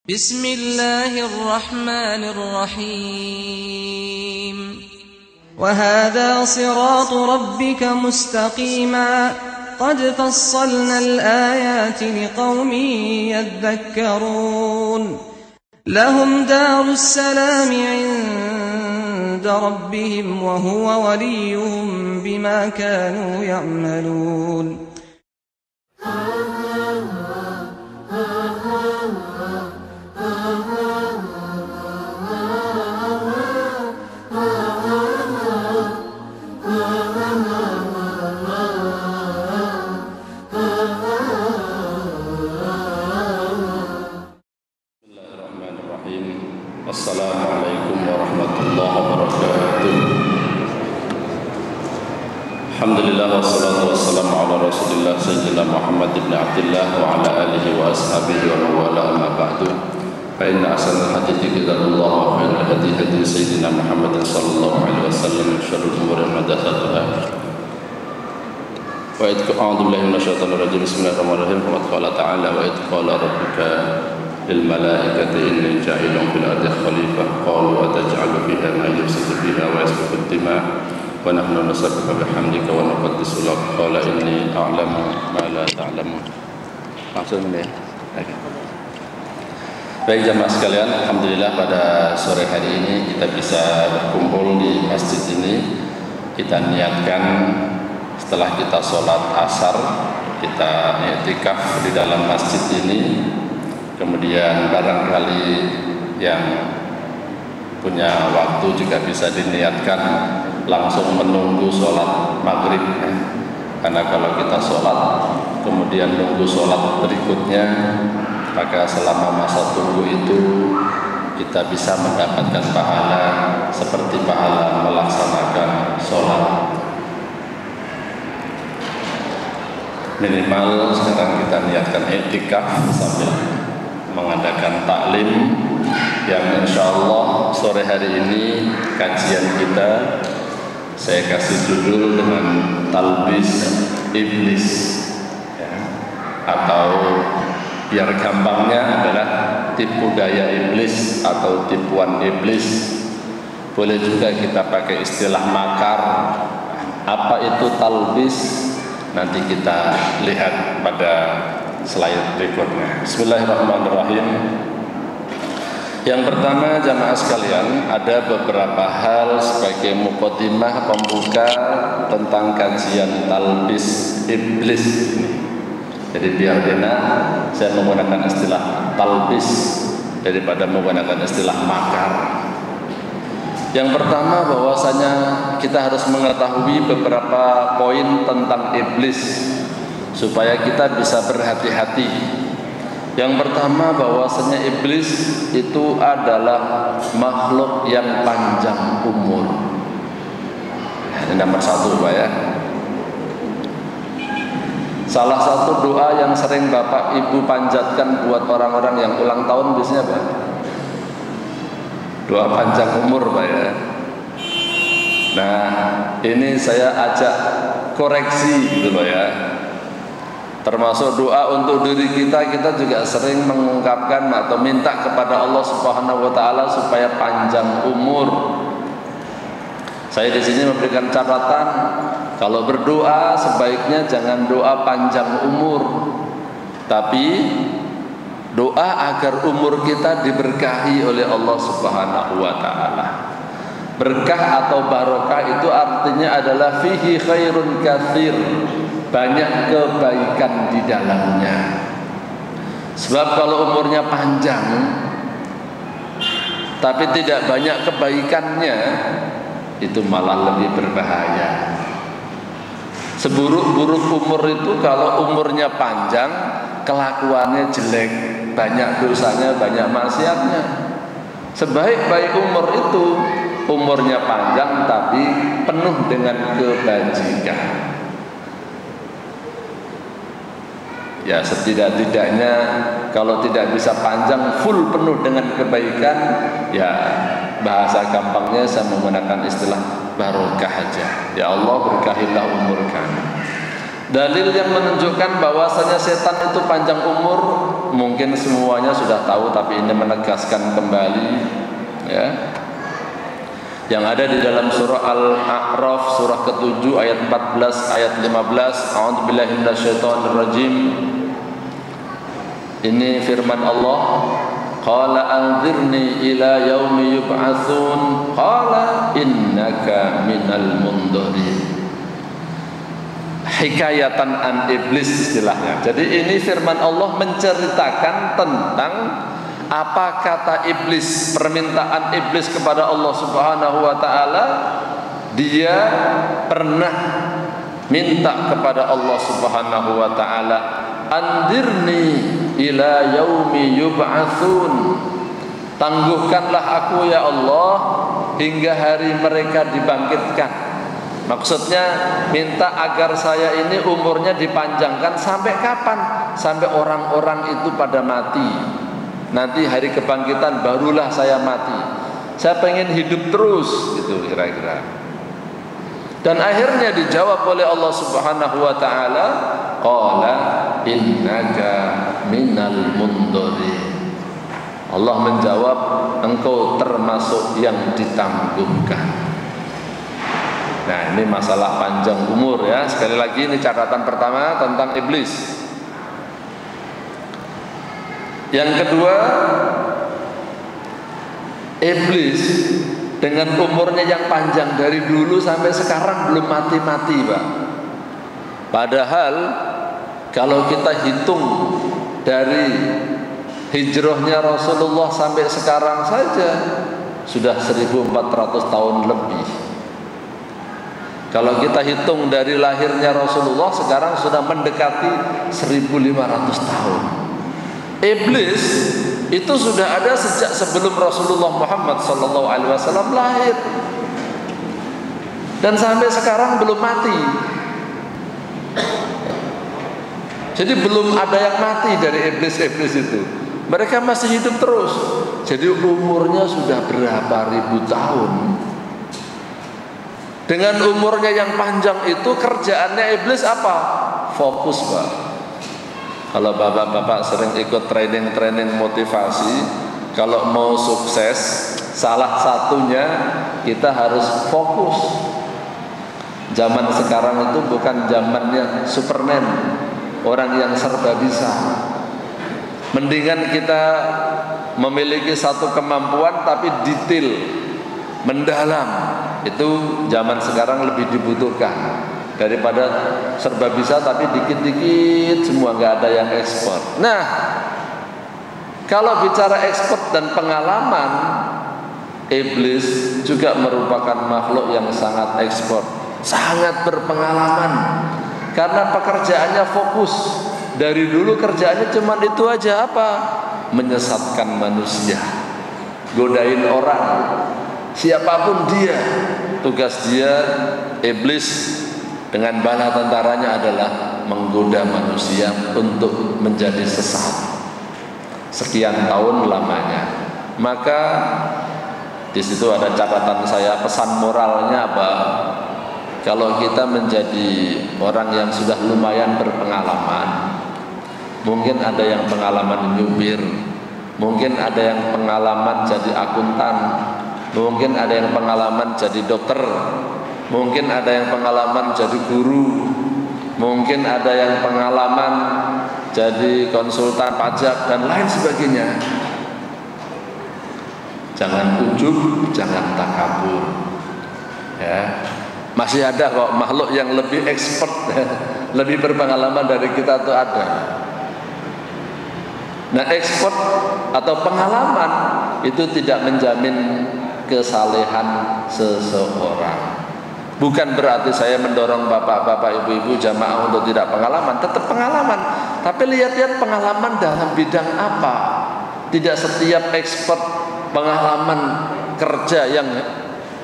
بسم الله الرحمن الرحيم وهذا صراط ربك مستقيما قد فصلنا الآيات لقوم يذكرون لهم دار السلام عند ربهم وهو وليهم بما كانوا يعملون Assalamualaikum warahmatullahi wabarakatuh. Alhamdulillah wassalatu wassalamu ala Rasulillah sayyidina Muhammad ibn Abdullah wa ala alihi wa ashabihi wa mawala amma ba'du. Fa inna ahsanal hadithi kitabullah wa khairal hadi hadi sayyidina Muhammad sallallahu alaihi wasallam wa syarrul umuri muhdatsatuha. Wa a'udzu billahi minasyaitonir rajim. Bismillahirrahmanirrahim. Wa qala ta'ala wa qala rabbuka lil malaikati inni ja'ilun fil ardi khalifah qalu ataj'alu fiha ma yufsidu fiha wa yasfiku ad-dima wa nahnu nusabbihu bihamdika wa nuqaddisu lak qala inni a'lamu ma la ta'lamun. Langsung ini. Oke. Baik jamaah sekalian, alhamdulillah pada sore hari ini kita bisa berkumpul di masjid ini. Kita niatkan setelah kita sholat asar kita i'tikaf di dalam masjid ini. Kemudian barangkali yang punya waktu juga bisa diniatkan langsung menunggu sholat maghrib ya. Karena kalau kita sholat kemudian nunggu sholat berikutnya, maka selama masa tunggu itu kita bisa mendapatkan pahala seperti pahala melaksanakan sholat. Minimal sekarang kita niatkan i'tikaf sambil mengadakan taklim yang insya Allah sore hari ini kajian kita saya kasih judul dengan talbis iblis ya. Atau biar gampangnya adalah tipu daya iblis atau tipuan iblis. Boleh juga kita pakai istilah makar. Apa itu talbis? Nanti kita lihat pada slide berikutnya. Bismillahirrahmanirrahim. Yang pertama jamaah sekalian, ada beberapa hal sebagai muqaddimah pembuka tentang kajian talbis iblis ini. Jadi biar enak saya menggunakan istilah talbis daripada menggunakan istilah makar. Yang pertama bahwasanya kita harus mengetahui beberapa poin tentang iblis supaya kita bisa berhati-hati. Yang pertama bahwasanya iblis itu adalah makhluk yang panjang umur. Ini nomor satu Pak ya. Salah satu doa yang sering Bapak Ibu panjatkan buat orang-orang yang ulang tahun biasanya apa? Doa panjang umur Pak ya. Nah ini saya ajak koreksi gitu Pak ya. Termasuk doa untuk diri kita juga sering mengungkapkan atau minta kepada Allah Subhanahu wa taala supaya panjang umur. Saya di sini memberikan catatan, kalau berdoa sebaiknya jangan doa panjang umur, tapi doa agar umur kita diberkahi oleh Allah Subhanahu wa taala. Berkah atau barokah itu artinya adalah fihi khairun katsir, banyak kebaikan di dalamnya. Sebab kalau umurnya panjang tapi tidak banyak kebaikannya, itu malah lebih berbahaya. Seburuk-buruk umur itu kalau umurnya panjang, kelakuannya jelek, banyak dosanya, banyak maksiatnya. Sebaik-baik umur itu umurnya panjang tapi penuh dengan kebajikan. Ya setidak-tidaknya kalau tidak bisa panjang full penuh dengan kebaikan, ya bahasa gampangnya saya menggunakan istilah barokah aja. Ya Allah berkahilah umur kami. Dalil yang menunjukkan bahwasanya setan itu panjang umur mungkin semuanya sudah tahu, tapi ini menegaskan kembali ya. Yang ada di dalam surah Al-A'raf surah ke-7 ayat 14 ayat 15. A'udzubillahi minasyaitonirrajim. Ini firman Allah, qala anzirni ila yaumi yub'atsun qala innaka minal mundzirin. Hikayatan an iblis istilahnya. Jadi ini firman Allah menceritakan tentang apa kata iblis, permintaan iblis kepada Allah Subhanahu wa taala. Dia pernah minta kepada Allah Subhanahu wa taala, andirni ila yaumi yub'atsun. Tangguhkanlah aku ya Allah hingga hari mereka dibangkitkan. Maksudnya minta agar saya ini umurnya dipanjangkan sampai kapan? Sampai orang-orang itu pada mati. Nanti hari kebangkitan barulah saya mati. Saya pengen hidup terus, gitu kira-kira. Dan akhirnya dijawab oleh Allah Subhanahu wa taala, qala innaka minal mundzirin. Allah menjawab, engkau termasuk yang ditangguhkan. Nah, ini masalah panjang umur ya. Sekali lagi ini catatan pertama tentang iblis. Yang kedua, iblis dengan umurnya yang panjang dari dulu sampai sekarang belum mati-mati, Pak. Padahal kalau kita hitung dari hijrahnya Rasulullah sampai sekarang saja sudah 1400 tahun lebih. Kalau kita hitung dari lahirnya Rasulullah sekarang sudah mendekati 1500 tahun. Iblis itu sudah ada sejak sebelum Rasulullah Muhammad SAW lahir, dan sampai sekarang belum mati. Jadi belum ada yang mati dari iblis-iblis itu. Mereka masih hidup terus. Jadi umurnya sudah berapa ribu tahun. Dengan umurnya yang panjang itu, kerjaannya iblis apa? Fokus, Pak. Kalau bapak-bapak sering ikut training motivasi, kalau mau sukses, salah satunya kita harus fokus. Zaman sekarang itu bukan zamannya Superman, orang yang serba bisa. Mendingan kita memiliki satu kemampuan tapi detail, mendalam. Itu zaman sekarang lebih dibutuhkan daripada serba bisa tapi dikit-dikit semua, nggak ada yang ekspor. Nah, kalau bicara ekspor dan pengalaman, iblis juga merupakan makhluk yang sangat ekspor, sangat berpengalaman, karena pekerjaannya fokus. Dari dulu kerjaannya cuma itu aja, apa? Menyesatkan manusia, godain orang. Siapapun dia, tugas dia, iblis dengan bala tentaranya adalah menggoda manusia untuk menjadi sesat sekian tahun lamanya. Maka di situ ada catatan saya, pesan moralnya apa? Kalau kita menjadi orang yang sudah lumayan berpengalaman, mungkin ada yang pengalaman nyupir, mungkin ada yang pengalaman jadi akuntan, mungkin ada yang pengalaman jadi dokter, mungkin ada yang pengalaman jadi guru, mungkin ada yang pengalaman jadi konsultan pajak dan lain sebagainya. Jangan ujub, jangan takabur. Ya, masih ada kok makhluk yang lebih expert, lebih berpengalaman dari kita tuh ada. Nah, expert atau pengalaman itu tidak menjamin kesalehan seseorang. Bukan berarti saya mendorong bapak-bapak, ibu-ibu, jamaah untuk tidak pengalaman. Tetap pengalaman, tapi lihat-lihat pengalaman dalam bidang apa. Tidak setiap expert pengalaman kerja yang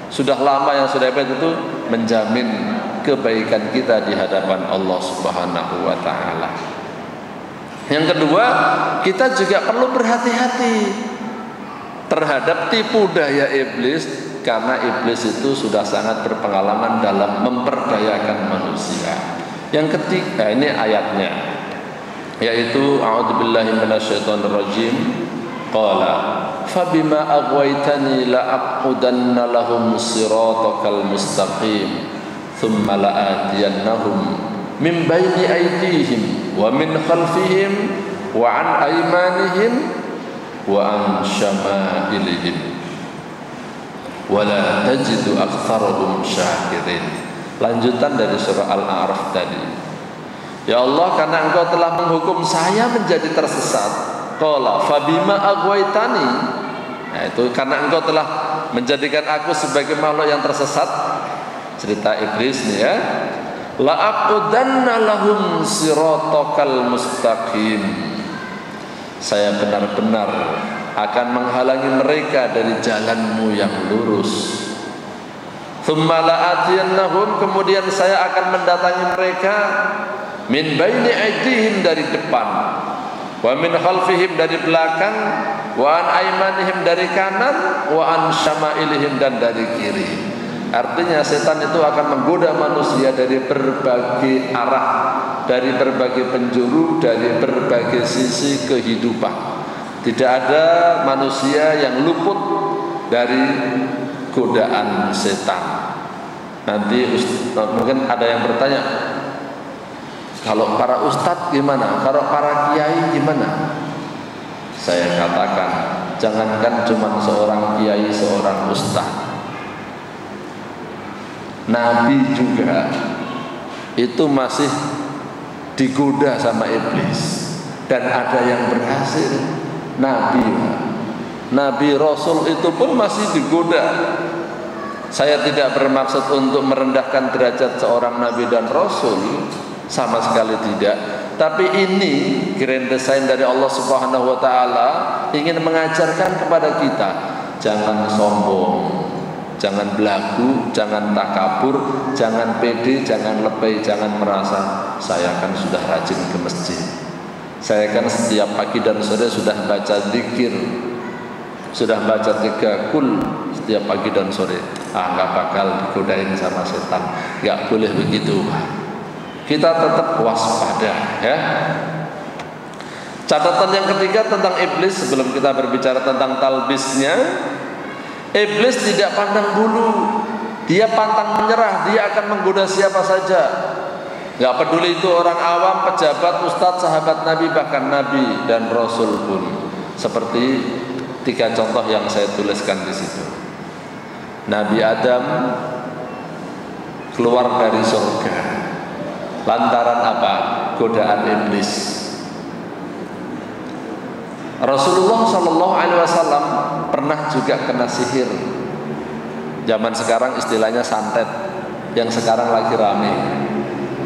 sudah lama, yang sudah hebat itu menjamin kebaikan kita di hadapan Allah Subhanahu wa taala. Yang kedua, kita juga perlu berhati-hati terhadap tipu daya iblis, karena iblis itu sudah sangat berpengalaman dalam memperdayakan manusia. Yang ketiga, ini ayatnya, yaitu a'udzubillahi minasyaitonirrajim. Qala fabima aghwaytani la'aqudanna lahum siratakal mustaqim thumma la'atiyannahum min baini aydihim wa min khalfihim wa an aymanihim wa an syama'ilihim wa la tajidu aktsarahum syakirin. Lanjutan dari surah Al-A'raf tadi. Ya Allah, karena Engkau telah menghukum saya menjadi tersesat. Qala fabima aghwaytani. Nah, itu karena Engkau telah menjadikan aku sebagai makhluk yang tersesat. Cerita iblis nih ya. La aqudanna lahum siratakal mustaqim. Saya benar-benar akan menghalangi mereka dari jalanmu yang lurus. Tsumma la'atiyannahum, kemudian saya akan mendatangi mereka min baini aydihim, dari depan, wa min khalfihim, dari belakang, wa an aymanihim, dari kanan, wa an syama'ilihim, dan dari kiri. Artinya setan itu akan menggoda manusia dari berbagai arah, dari berbagai penjuru, dari berbagai sisi kehidupan. Tidak ada manusia yang luput dari godaan setan. Nanti mungkin ada yang bertanya, kalau para ustadz gimana? Kalau para kiai gimana? Saya katakan, jangankan cuma seorang kiai, seorang ustadz, Nabi juga itu masih digoda sama iblis, dan ada yang berhasil. Nabi Rasul itu pun masih digoda. Saya tidak bermaksud untuk merendahkan derajat seorang Nabi dan Rasul, sama sekali tidak. Tapi ini grand design dari Allah Subhanahu wa Ta'ala, ingin mengajarkan kepada kita, jangan sombong, jangan belagu, jangan takabur, jangan pede, jangan lebay, jangan merasa saya kan sudah rajin ke masjid, saya kan setiap pagi dan sore sudah baca zikir, sudah baca 3 kul setiap pagi dan sore. Nggak bakal digodain sama setan. Nggak boleh begitu. Kita tetap waspada ya. Catatan yang ketiga tentang iblis, sebelum kita berbicara tentang talbisnya, iblis tidak pandang bulu, dia pantang menyerah, dia akan menggoda siapa saja. Nggak peduli itu orang awam, pejabat, ustadz, sahabat Nabi, bahkan Nabi dan Rasul pun. Seperti 3 contoh yang saya tuliskan di situ. Nabi Adam keluar dari surga lantaran apa? Godaan iblis. Rasulullah SAW pernah juga kena sihir. Zaman sekarang istilahnya santet, yang sekarang lagi rame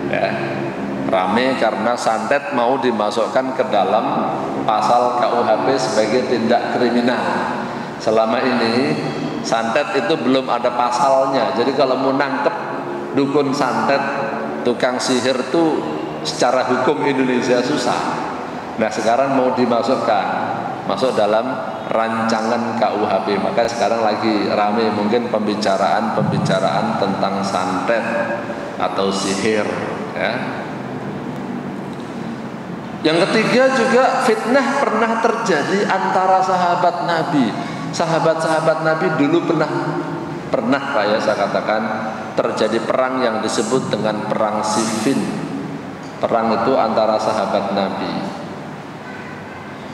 ya. Rame karena santet mau dimasukkan ke dalam pasal KUHP sebagai tindak kriminal. Selama ini santet itu belum ada pasalnya. Jadi kalau mau nangkep dukun santet, tukang sihir itu secara hukum Indonesia susah. Nah sekarang mau dimasukkan, masuk dalam rancangan KUHP. Maka sekarang lagi rame mungkin pembicaraan tentang santet atau sihir ya. Yang ketiga juga, fitnah pernah terjadi antara sahabat Nabi. Sahabat-sahabat Nabi dulu pernah saya katakan terjadi perang yang disebut dengan perang Siffin. Perang itu antara sahabat Nabi.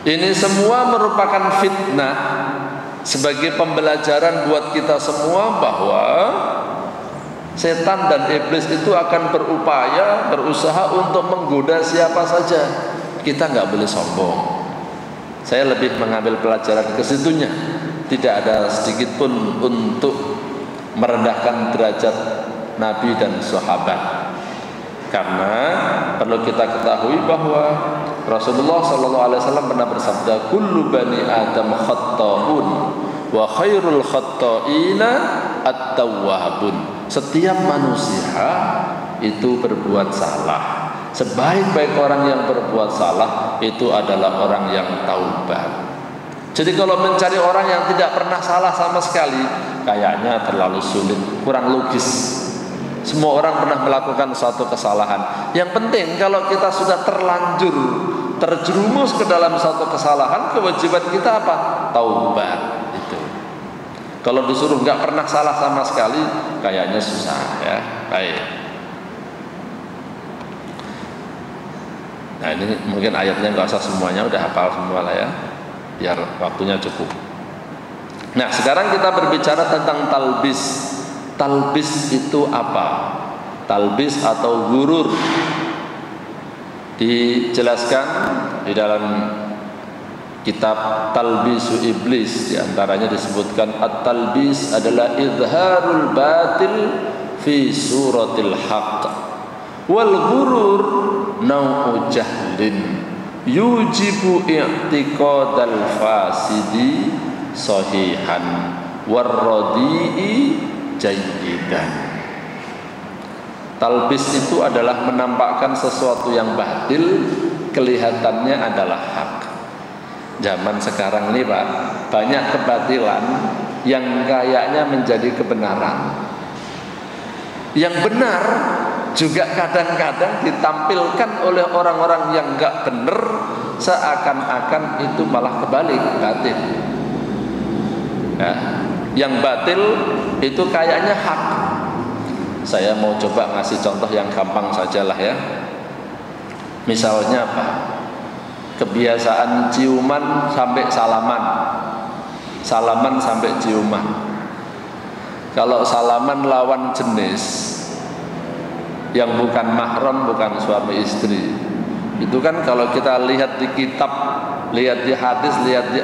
Ini semua merupakan fitnah sebagai pembelajaran buat kita semua bahwa setan dan iblis itu akan berusaha untuk menggoda siapa saja. Kita nggak boleh sombong. Saya lebih mengambil pelajaran ke situnya. Tidak ada sedikit pun untuk merendahkan derajat Nabi dan sahabat. Karena perlu kita ketahui bahwa Rasulullah SAW pernah bersabda, kullu bani Adam khatta'un wa khairul khatta'ina at-tawwabun. Setiap manusia itu berbuat salah. Sebaik-baik orang yang berbuat salah itu adalah orang yang taubat. Jadi kalau mencari orang yang tidak pernah salah sama sekali, kayaknya terlalu sulit, kurang logis. Semua orang pernah melakukan suatu kesalahan. Yang penting kalau kita sudah terlanjur terjerumus ke dalam suatu kesalahan, kewajiban kita apa? Taubat. Itu. Kalau disuruh nggak pernah salah sama sekali, kayaknya susah ya. Baik. Nah ini mungkin ayatnya nggak usah semuanya, udah hafal semua lah ya, biar waktunya cukup. Nah sekarang kita berbicara tentang talbis. Talbis itu apa? Talbis atau gurur dijelaskan di dalam kitab Talbisu Iblis. Di antaranya disebutkan at-talbis adalah izharul batil fi suratil haqq wal ghurur nau'u jahlin yujibu i'tiqadal fasidi sahihan warradi'i jayyidan. Talbis itu adalah menampakkan sesuatu yang batil, kelihatannya adalah hak. Zaman sekarang ini Pak, banyak kebatilan yang kayaknya menjadi kebenaran. Yang benar juga kadang-kadang ditampilkan oleh orang-orang yang enggak benar, seakan-akan itu malah kebalik, batil. Ya, yang batil itu kayaknya hak. Saya mau coba ngasih contoh yang gampang sajalah ya. Misalnya apa? Kebiasaan ciuman sampai salaman. Salaman sampai ciuman. Kalau salaman lawan jenis yang bukan mahram, bukan suami istri, itu kan kalau kita lihat di kitab, lihat di hadis, lihat di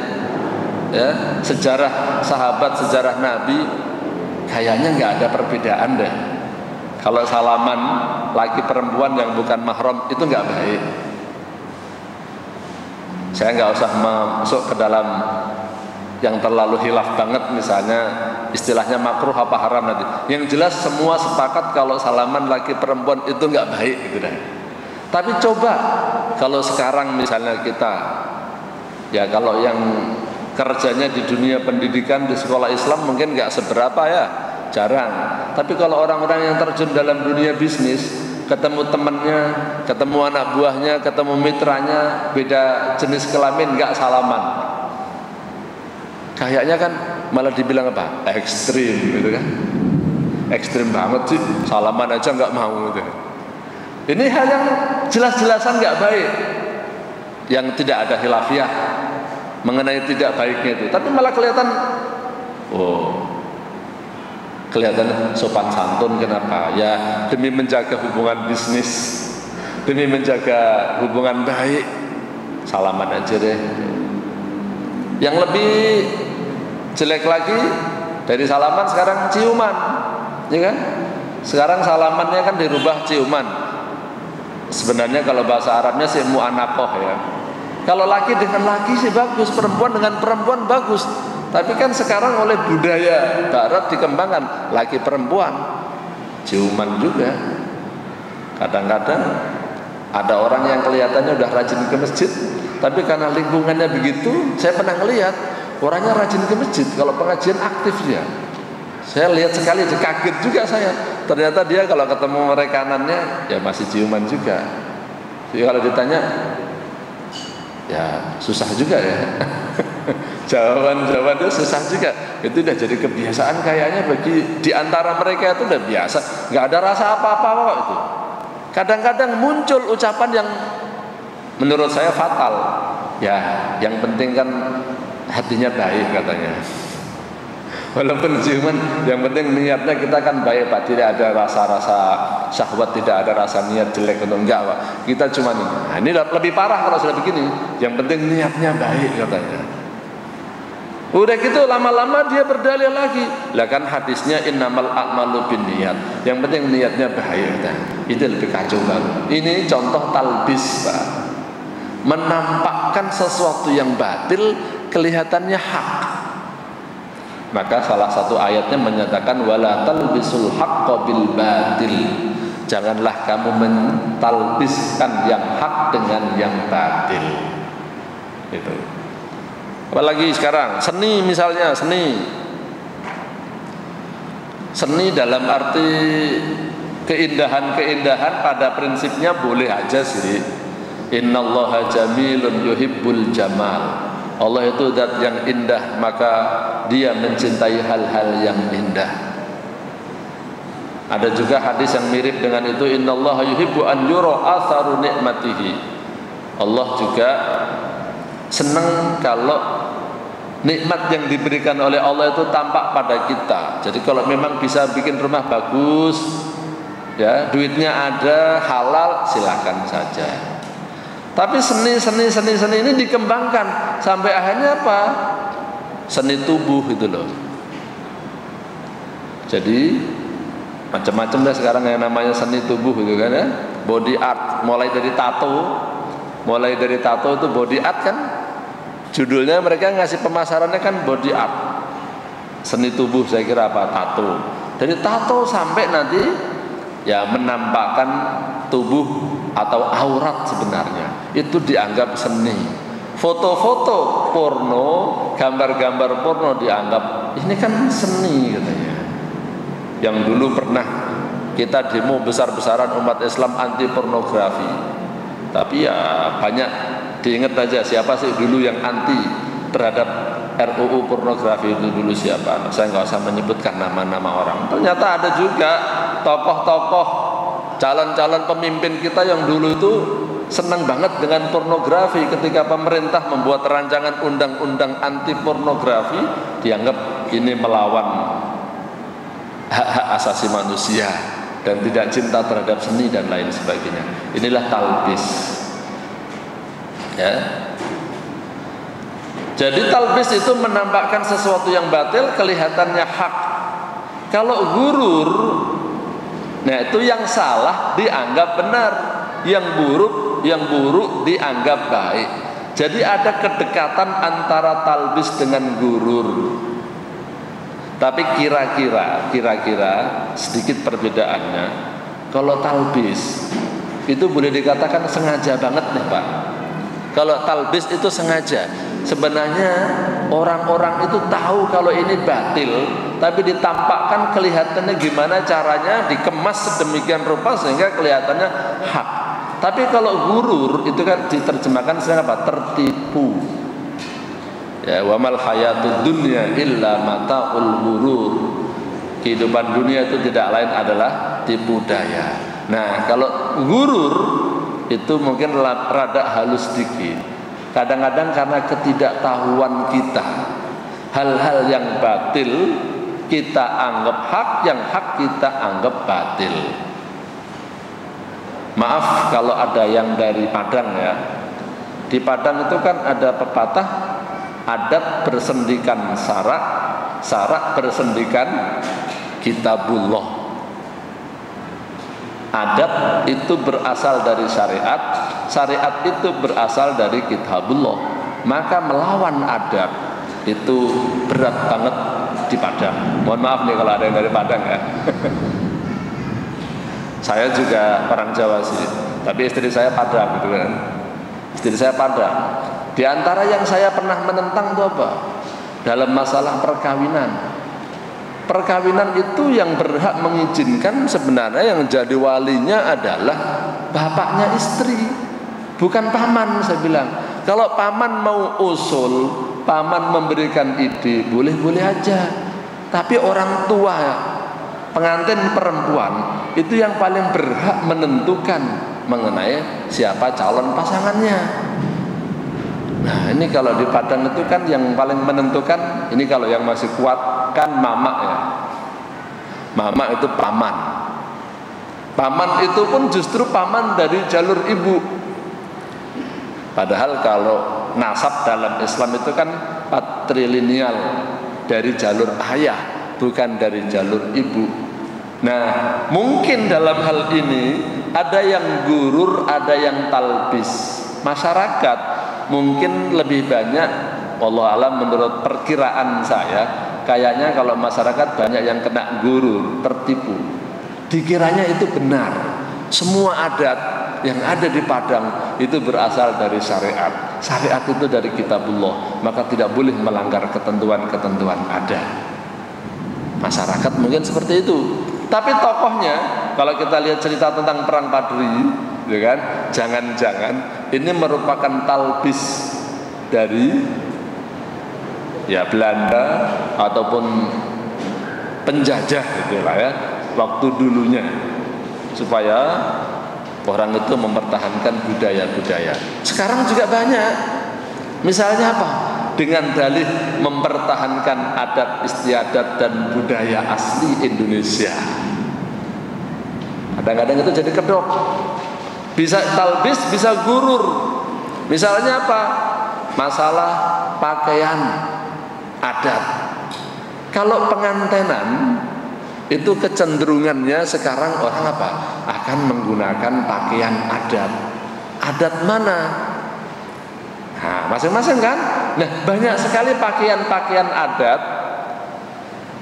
sejarah sahabat, sejarah Nabi, kayaknya nggak ada perbedaan deh. Kalau salaman laki perempuan yang bukan mahram itu nggak baik. Saya nggak usah masuk ke dalam yang terlalu hilaf banget, misalnya istilahnya makruh apa haram nanti. Yang jelas semua sepakat kalau salaman laki perempuan itu nggak baik gitu deh. Tapi coba kalau sekarang misalnya kita, ya kalau yang kerjanya di dunia pendidikan di sekolah Islam mungkin nggak seberapa ya, jarang. Tapi kalau orang-orang yang terjun dalam dunia bisnis, ketemu temannya, ketemu anak buahnya, ketemu mitranya, beda jenis kelamin, nggak salaman, kayaknya kan malah dibilang apa? Ekstrim gitu kan? Ekstrim banget sih, salaman aja nggak mau gitu. Ini hal yang jelas-jelasan nggak baik, yang tidak ada khilafiah mengenai tidak baiknya itu, tapi malah kelihatan, kelihatan sopan santun. Kenapa? Ya demi menjaga hubungan bisnis, demi menjaga hubungan baik, salaman aja deh. Yang lebih jelek lagi dari salaman sekarang ciuman, ya kan? Sekarang salamannya kan dirubah ciuman. Sebenarnya kalau bahasa Arabnya sih mu'anakoh ya. Kalau laki dengan laki sih bagus, perempuan dengan perempuan bagus. Tapi kan sekarang oleh budaya barat dikembangkan laki perempuan ciuman juga. Kadang-kadang ada orang yang kelihatannya udah rajin ke masjid, tapi karena lingkungannya begitu, saya pernah ngelihat orangnya rajin ke masjid, kalau pengajian aktif dia. Saya lihat sekali, kaget juga saya. Ternyata dia kalau ketemu rekanannya ya masih ciuman juga. Jadi kalau ditanya, ya susah juga ya. Jawaban itu susah juga. Itu udah jadi kebiasaan kayaknya bagi di antara mereka itu udah biasa, nggak ada rasa apa-apa kok itu. Kadang-kadang muncul ucapan yang menurut saya fatal. Ya, yang penting kan hatinya baik katanya. Walaupun ciuman, yang penting niatnya kita kan baik Pak, tidak ada rasa-rasa syahwat, tidak ada rasa niat jelek atau enggak Pak. Kita cuma ini. Nah, ini lebih parah kalau sudah begini. Yang penting niatnya baik katanya. Udah gitu lama-lama dia berdalil lagi. Lah kan hadisnya innamal a'malu binniyat. Yang penting niatnya baik katanya. Itu lebih kacau banget. Ini contoh talbis Pak. Menampakkan sesuatu yang batil kelihatannya hak. Maka salah satu ayatnya menyatakan wala talbisul haqqo bil batil. Janganlah kamu mentalbiskan yang hak dengan yang batil. Itu. Apalagi sekarang seni, misalnya seni dalam arti Keindahan-keindahan pada prinsipnya boleh aja sih. Innallaha jamilun yuhibbul jamal. Allah itu zat yang indah, maka Dia mencintai hal-hal yang indah. Ada juga hadis yang mirip dengan itu, innallaha yuhibbu an yura atharu nikmatihi. Allah juga senang kalau nikmat yang diberikan oleh Allah itu tampak pada kita. Jadi kalau memang bisa bikin rumah bagus, ya, duitnya ada, halal, silakan saja. Tapi seni ini dikembangkan sampai akhirnya apa? Seni tubuh itu loh. Jadi macam-macam deh sekarang yang namanya seni tubuh gitu kan ya. Body art, mulai dari tato itu body art kan. Judulnya mereka ngasih pemasarannya kan body art. Seni tubuh saya kira apa? Tato. Dari tato sampai nanti ya menampakkan tubuh atau aurat sebenarnya, itu dianggap seni. Foto-foto porno, gambar-gambar porno dianggap ini kan seni katanya. Yang dulu pernah kita demo besar-besaran umat Islam anti pornografi, tapi ya banyak diingat aja siapa sih dulu yang anti terhadap RUU pornografi itu dulu siapa. Saya nggak usah menyebutkan nama-nama orang. Ternyata ada juga tokoh-tokoh, calon-calon pemimpin kita yang dulu itu senang banget dengan pornografi. Ketika pemerintah membuat rancangan undang-undang anti pornografi, dianggap ini melawan hak-hak asasi manusia dan tidak cinta terhadap seni dan lain sebagainya. Inilah talbis, ya. Jadi talbis itu menampakkan sesuatu yang batil kelihatannya hak. Kalau gurur, nah itu yang salah dianggap benar, yang buruk dianggap baik. Jadi ada kedekatan antara talbis dengan gurur. Tapi kira-kira sedikit perbedaannya. Kalau talbis itu boleh dikatakan sengaja banget nih Pak. Kalau talbis itu sengaja. Sebenarnya orang-orang itu tahu kalau ini batil, tapi ditampakkan kelihatannya gimana caranya, dikemas sedemikian rupa sehingga kelihatannya hak. Tapi kalau gurur itu kan diterjemahkan sebagai apa? Tertipu. Ya, wa mal hayatud dunya illa mataul ghurur. Kehidupan dunia itu tidak lain adalah tipu daya. Nah, kalau gurur itu mungkin rada halus sedikit. Kadang-kadang karena ketidaktahuan kita, hal-hal yang batil kita anggap hak, yang hak kita anggap batil. Maaf kalau ada yang dari Padang ya. Di Padang itu kan ada pepatah, adat bersendikan sarak, sarak bersendikan kitabullah. Adat itu berasal dari syariat, syariat itu berasal dari kitabullah. Maka melawan adat itu berat banget di Padang. Mohon maaf nih kalau ada yang dari Padang ya. Saya juga orang Jawa sih, tapi istri saya Padang gitu kan. Istri saya Padang. Di antara yang saya pernah menentang itu apa? Dalam masalah perkawinan. Perkawinan itu yang berhak mengizinkan sebenarnya yang jadi walinya adalah bapaknya istri, bukan paman. Saya bilang kalau paman mau usul, paman memberikan ide, boleh-boleh aja. Tapi orang tua pengantin perempuan itu yang paling berhak menentukan mengenai siapa calon pasangannya. Nah ini kalau di Padang itu kan yang paling menentukan, ini kalau yang masih kuat kan mama ya. Mama itu paman. Paman itu pun justru paman dari jalur ibu. Padahal kalau nasab dalam Islam itu kan patrilineal, dari jalur ayah, bukan dari jalur ibu. Nah mungkin dalam hal ini ada yang gurur, ada yang talbis. Masyarakat mungkin lebih banyak, wallahu alam, menurut perkiraan saya, kayaknya kalau masyarakat banyak yang kena gurur, tertipu. Dikiranya itu benar. Semua adat yang ada di Padang itu berasal dari syariat. Syariat itu dari kitabullah, maka tidak boleh melanggar ketentuan-ketentuan adat. Masyarakat mungkin seperti itu. Tapi tokohnya kalau kita lihat cerita tentang perang Padri, ya kan? Jangan-jangan ini merupakan talbis dari ya Belanda ataupun penjajah itulah ya waktu dulunya, supaya orang itu mempertahankan budaya-budaya. Sekarang juga banyak. Misalnya apa? Dengan dalih mempertahankan adat istiadat dan budaya asli Indonesia. Kadang-kadang itu jadi kedok. Bisa talbis, bisa gurur. Misalnya apa? Masalah pakaian adat. Kalau pengantenan itu kecenderungannya sekarang orang apa? Akan menggunakan pakaian adat. Adat mana? Nah, masing-masing kan? Nah, banyak sekali pakaian-pakaian adat.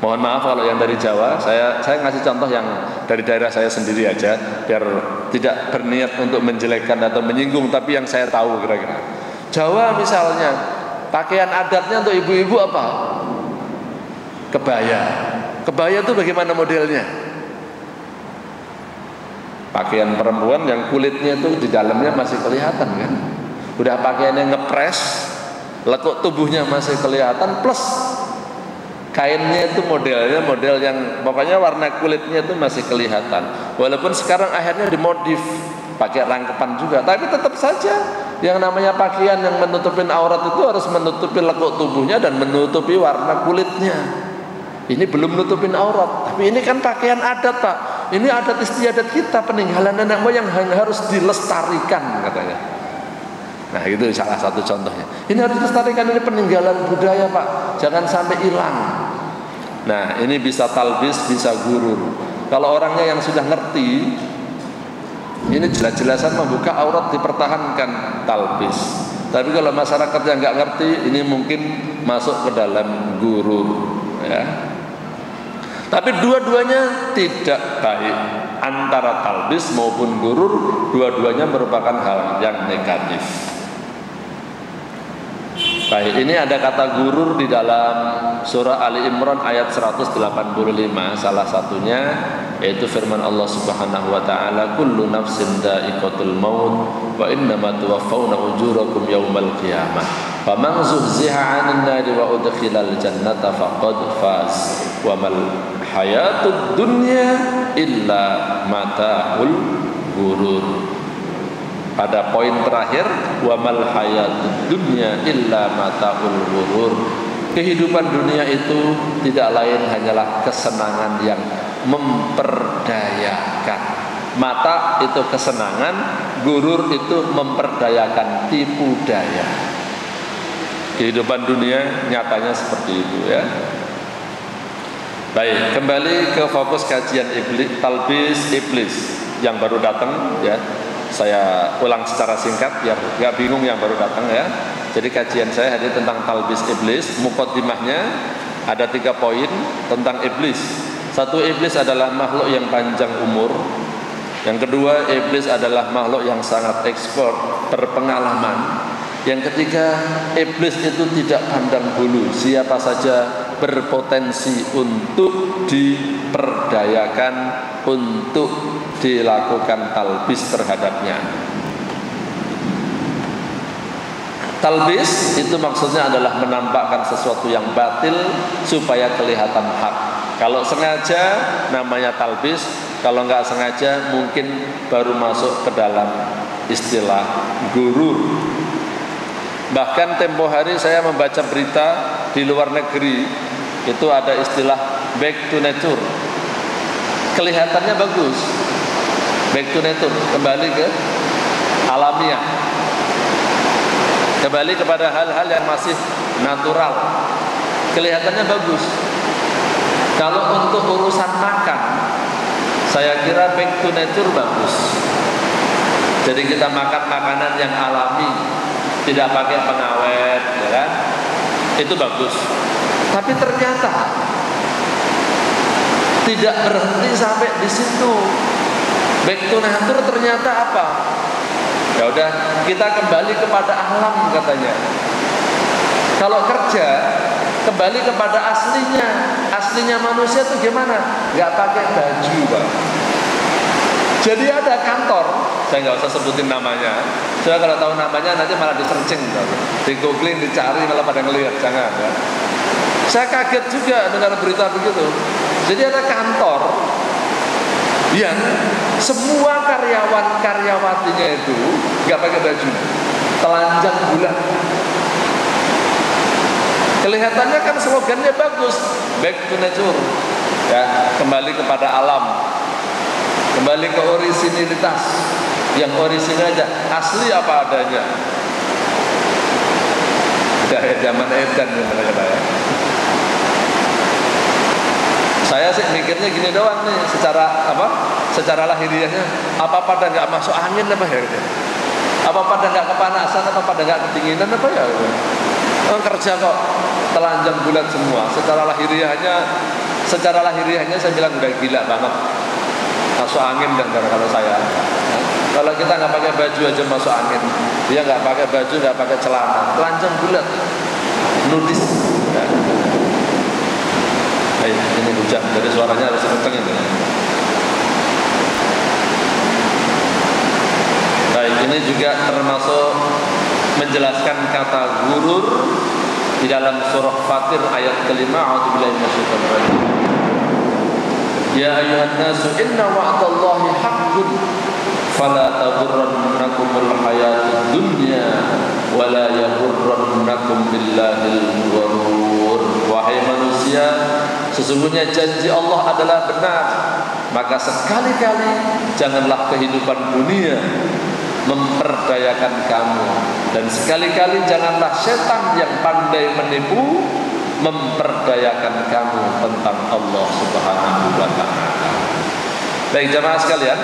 Mohon maaf kalau yang dari Jawa, saya ngasih contoh yang dari daerah saya sendiri aja, biar tidak berniat untuk menjelekkan atau menyinggung, tapi yang saya tahu kira-kira. Jawa misalnya, pakaian adatnya untuk ibu-ibu apa? Kebaya. Kebaya itu bagaimana modelnya? Pakaian perempuan yang kulitnya itu di dalamnya masih kelihatan kan? Udah pakaiannya ngepres, lekuk tubuhnya masih kelihatan, plus kainnya itu modelnya model yang pokoknya warna kulitnya itu masih kelihatan. Walaupun sekarang akhirnya dimodif pakai rangkepan juga, tapi tetap saja yang namanya pakaian yang menutupin aurat itu harus menutupi lekuk tubuhnya dan menutupi warna kulitnya. Ini belum nutupin aurat, tapi ini kan pakaian adat, Pak. Ini adat istiadat kita, peninggalan nenek moyang yang harus dilestarikan katanya. Nah, itu salah satu contohnya. Ini harus dilestarikan, ini peninggalan budaya, Pak. Jangan sampai hilang. Nah, ini bisa talbis, bisa gurur. Kalau orangnya yang sudah ngerti, ini jelas-jelasan membuka aurat dipertahankan, talbis. Tapi kalau masyarakat yang nggak ngerti, ini mungkin masuk ke dalam gurur, ya. Tapi dua-duanya tidak baik. Antara talbis maupun gurur, dua-duanya merupakan hal yang negatif. Baik, ini ada kata gurur di dalam surah Ali Imran ayat 185. Salah satunya yaitu firman Allah Subhanahu wa taala, kullu nafsin dha'iqatul maut wa innama tuwaffawna ujurakum yaumal qiyamah. Faman zuhziha 'anil nari wa udkhilal jannata faqad faz. Wa mal hayatud dunya illa mata'ul gurur. Pada poin terakhir, wa mal hayatud dunya illa mata'ul ghurur. Kehidupan dunia itu tidak lain hanyalah kesenangan yang memperdayakan. Mata itu kesenangan, gurur itu memperdayakan, tipu daya. Kehidupan dunia nyatanya seperti itu, ya. Baik, kembali ke fokus kajian iblis, talbis iblis yang baru datang, ya. Saya ulang secara singkat biar gak bingung yang baru datang, ya. Jadi kajian saya hari tentang talbis iblis. Muqaddimahnya ada 3 poin tentang iblis. 1, iblis adalah makhluk yang panjang umur. Yang kedua, iblis adalah makhluk yang sangat expert, berpengalaman. Yang ketiga, iblis itu tidak pandang bulu, siapa saja berpotensi untuk diperdayakan, untuk dilakukan talbis terhadapnya. Talbis itu maksudnya adalah menampakkan sesuatu yang batil supaya kelihatan hak. Kalau sengaja namanya talbis, kalau nggak sengaja mungkin baru masuk ke dalam istilah gurur. Bahkan tempo hari saya membaca berita di luar negeri, itu ada istilah back to nature. Kelihatannya bagus, back to nature, kembali ke alamiah, kembali kepada hal-hal yang masih natural. Kelihatannya bagus. Kalau untuk urusan makan, saya kira back to nature bagus. Jadi kita makan makanan yang alami, tidak pakai pengawet, ya kan? Itu bagus. Tapi ternyata tidak berhenti sampai di situ. Back to nature ternyata apa? Ya udah, kita kembali kepada alam katanya. Kalau kerja, kembali kepada aslinya. Aslinya manusia itu gimana? Gak pakai baju, Pak. Jadi ada kantor, saya nggak usah sebutin namanya. Saya kalau tahu namanya nanti malah di-searching, di googling, dicari malah pada ngelihat, jangan ya. Saya kaget juga dengar berita begitu. Jadi ada kantor yang semua karyawan-karyawatinya itu nggak pakai baju, telanjang bulat. Kelihatannya kan slogannya bagus, back to nature, ya, kembali kepada alam, kembali ke orisinilitas, yang orisinil aja, asli apa adanya. Udah zaman edan kata-kata ya. Saya sih mikirnya gini doang nih, secara lahiriahnya, apa pada nggak masuk angin apa ya? Apa pada nggak kepanasan, apa pada nggak kedinginan apa ya? Kerja kok telanjang bulat semua. Secara lahiriahnya saya bilang udah gila banget, masuk angin dan kalau saya. Kalau kita nggak pakai baju aja masuk angin, dia nggak pakai baju, nggak pakai celana, telanjang bulat, nudis. Ya. Ini hujan, jadi suaranya harus kenceng ini. Baik, ini juga termasuk menjelaskan kata gurur di dalam surah Fatir ayat kelima. A'udzubillahi minasyaitonir rajim. Ya ayyuhan nasu inna wa'dallahi haqqun fala taghurrannakumul hayatud dunya wala yaghurrannakum billahil ghurur. Wahai manusia, sesungguhnya janji Allah adalah benar, maka sekali-kali janganlah kehidupan dunia memperdayakan kamu, dan sekali-kali janganlah setan yang pandai menipu memperdayakan kamu tentang Allah Subhanahu wa ta'ala. Baik jamaah sekalian,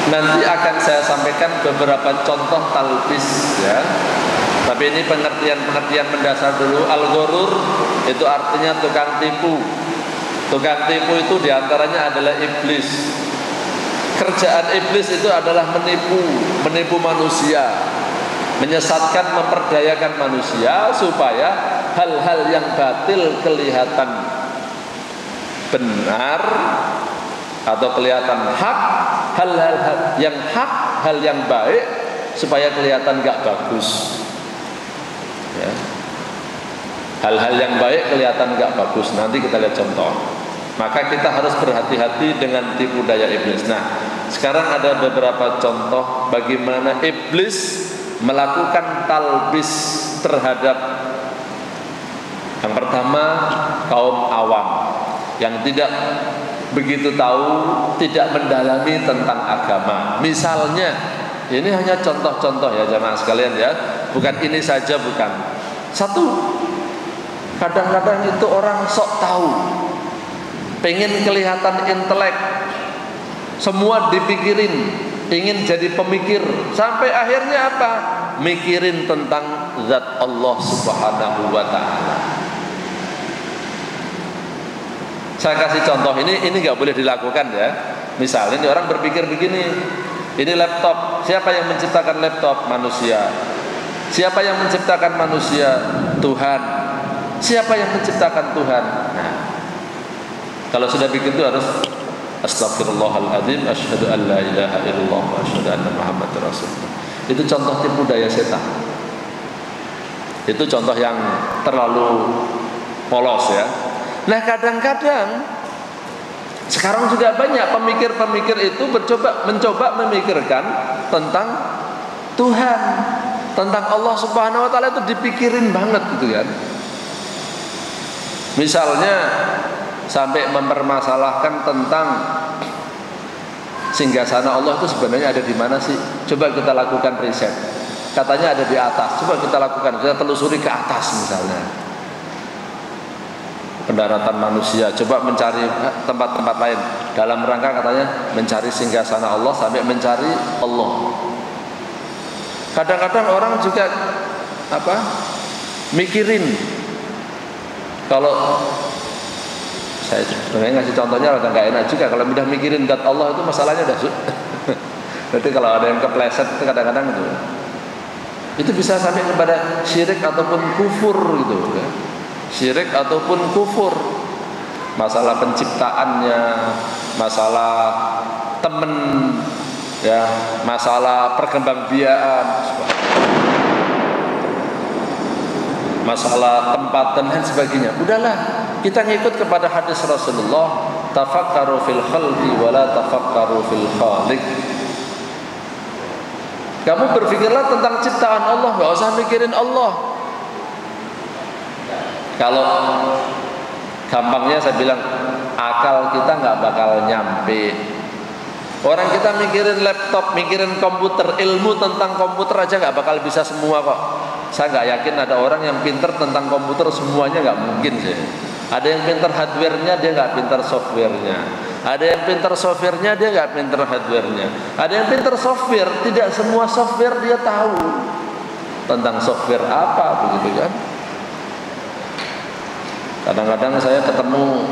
nanti akan saya sampaikan beberapa contoh talbis ya. Tapi ini pengertian mendasar dulu. Al-ghurur itu artinya tukang tipu. Tukang tipu itu diantaranya adalah iblis. Kerjaan iblis itu adalah menipu manusia, menyesatkan, memperdayakan manusia supaya hal-hal yang batil kelihatan benar atau kelihatan hak, hal-hal yang hak, hal yang baik supaya kelihatan gak bagus. Ya. Hal-hal yang baik kelihatan gak bagus. Nanti kita lihat contoh. Maka kita harus berhati-hati dengan tipu daya iblis. Nah, sekarang ada beberapa contoh bagaimana iblis melakukan talbis terhadap yang pertama kaum awam yang tidak begitu tahu, tidak mendalami tentang agama. Misalnya, ini hanya contoh-contoh ya jamaah sekalian ya, bukan ini saja, bukan. Satu, kadang-kadang itu orang sok tahu, pengen kelihatan intelek, semua dipikirin, ingin jadi pemikir, sampai akhirnya apa? Mikirin tentang zat Allah Subhanahu wa ta'ala. Saya kasih contoh, ini nggak boleh dilakukan ya. Misalnya ini orang berpikir begini, ini laptop, siapa yang menciptakan laptop? Manusia. Siapa yang menciptakan manusia? Tuhan. Siapa yang menciptakan Tuhan? Nah, kalau sudah begitu harus Astaghfirullahaladzim, asyhadu an la ilaha illallah wa asyhadu anna Muhammadar Rasulullah. Itu contoh tipu daya setan. Itu contoh yang terlalu polos ya. Nah kadang-kadang sekarang juga banyak pemikir-pemikir itu mencoba memikirkan tentang Tuhan, tentang Allah Subhanahu wa ta'ala, itu dipikirin banget gitu kan. Misalnya sampai mempermasalahkan tentang singgasana Allah itu sebenarnya ada di mana sih? Coba kita lakukan riset. Katanya ada di atas. Coba kita lakukan, kita telusuri ke atas misalnya. Pendaratan manusia, coba mencari tempat-tempat lain dalam rangka katanya mencari singgasana Allah, sampai mencari Allah. Kadang-kadang orang juga mikirin, kalau saya sebenarnya ngasih contohnya agak nggak enak juga, kalau udah mikirin zat Allah itu masalahnya udah berarti kalau ada yang kepleset itu kadang-kadang itu bisa sampai kepada syirik ataupun kufur gitu ya. Syirik ataupun kufur. masalah penciptaannya, masalah temen, ya, masalah perkembangbiakan, masalah tempat dan lain sebagainya. Udahlah, kita ngikut kepada hadis Rasulullah, tafakkaru fil khalqi wala tafakkaru fil khaliq. Kamu berpikirlah tentang ciptaan Allah, gak usah mikirin Allah. Kalau gampangnya saya bilang, akal kita gak bakal nyampe. Orang kita mikirin laptop, mikirin komputer, ilmu tentang komputer aja gak bakal bisa semua kok. Saya gak yakin ada orang yang pinter tentang komputer semuanya, gak mungkin sih. Ada yang pinter hardware-nya, dia gak pinter software-nya. Ada yang pinter software-nya, dia gak pinter hardware-nya. Ada yang pinter software, tidak semua software dia tahu tentang software apa, begitu kan. Kadang-kadang saya ketemu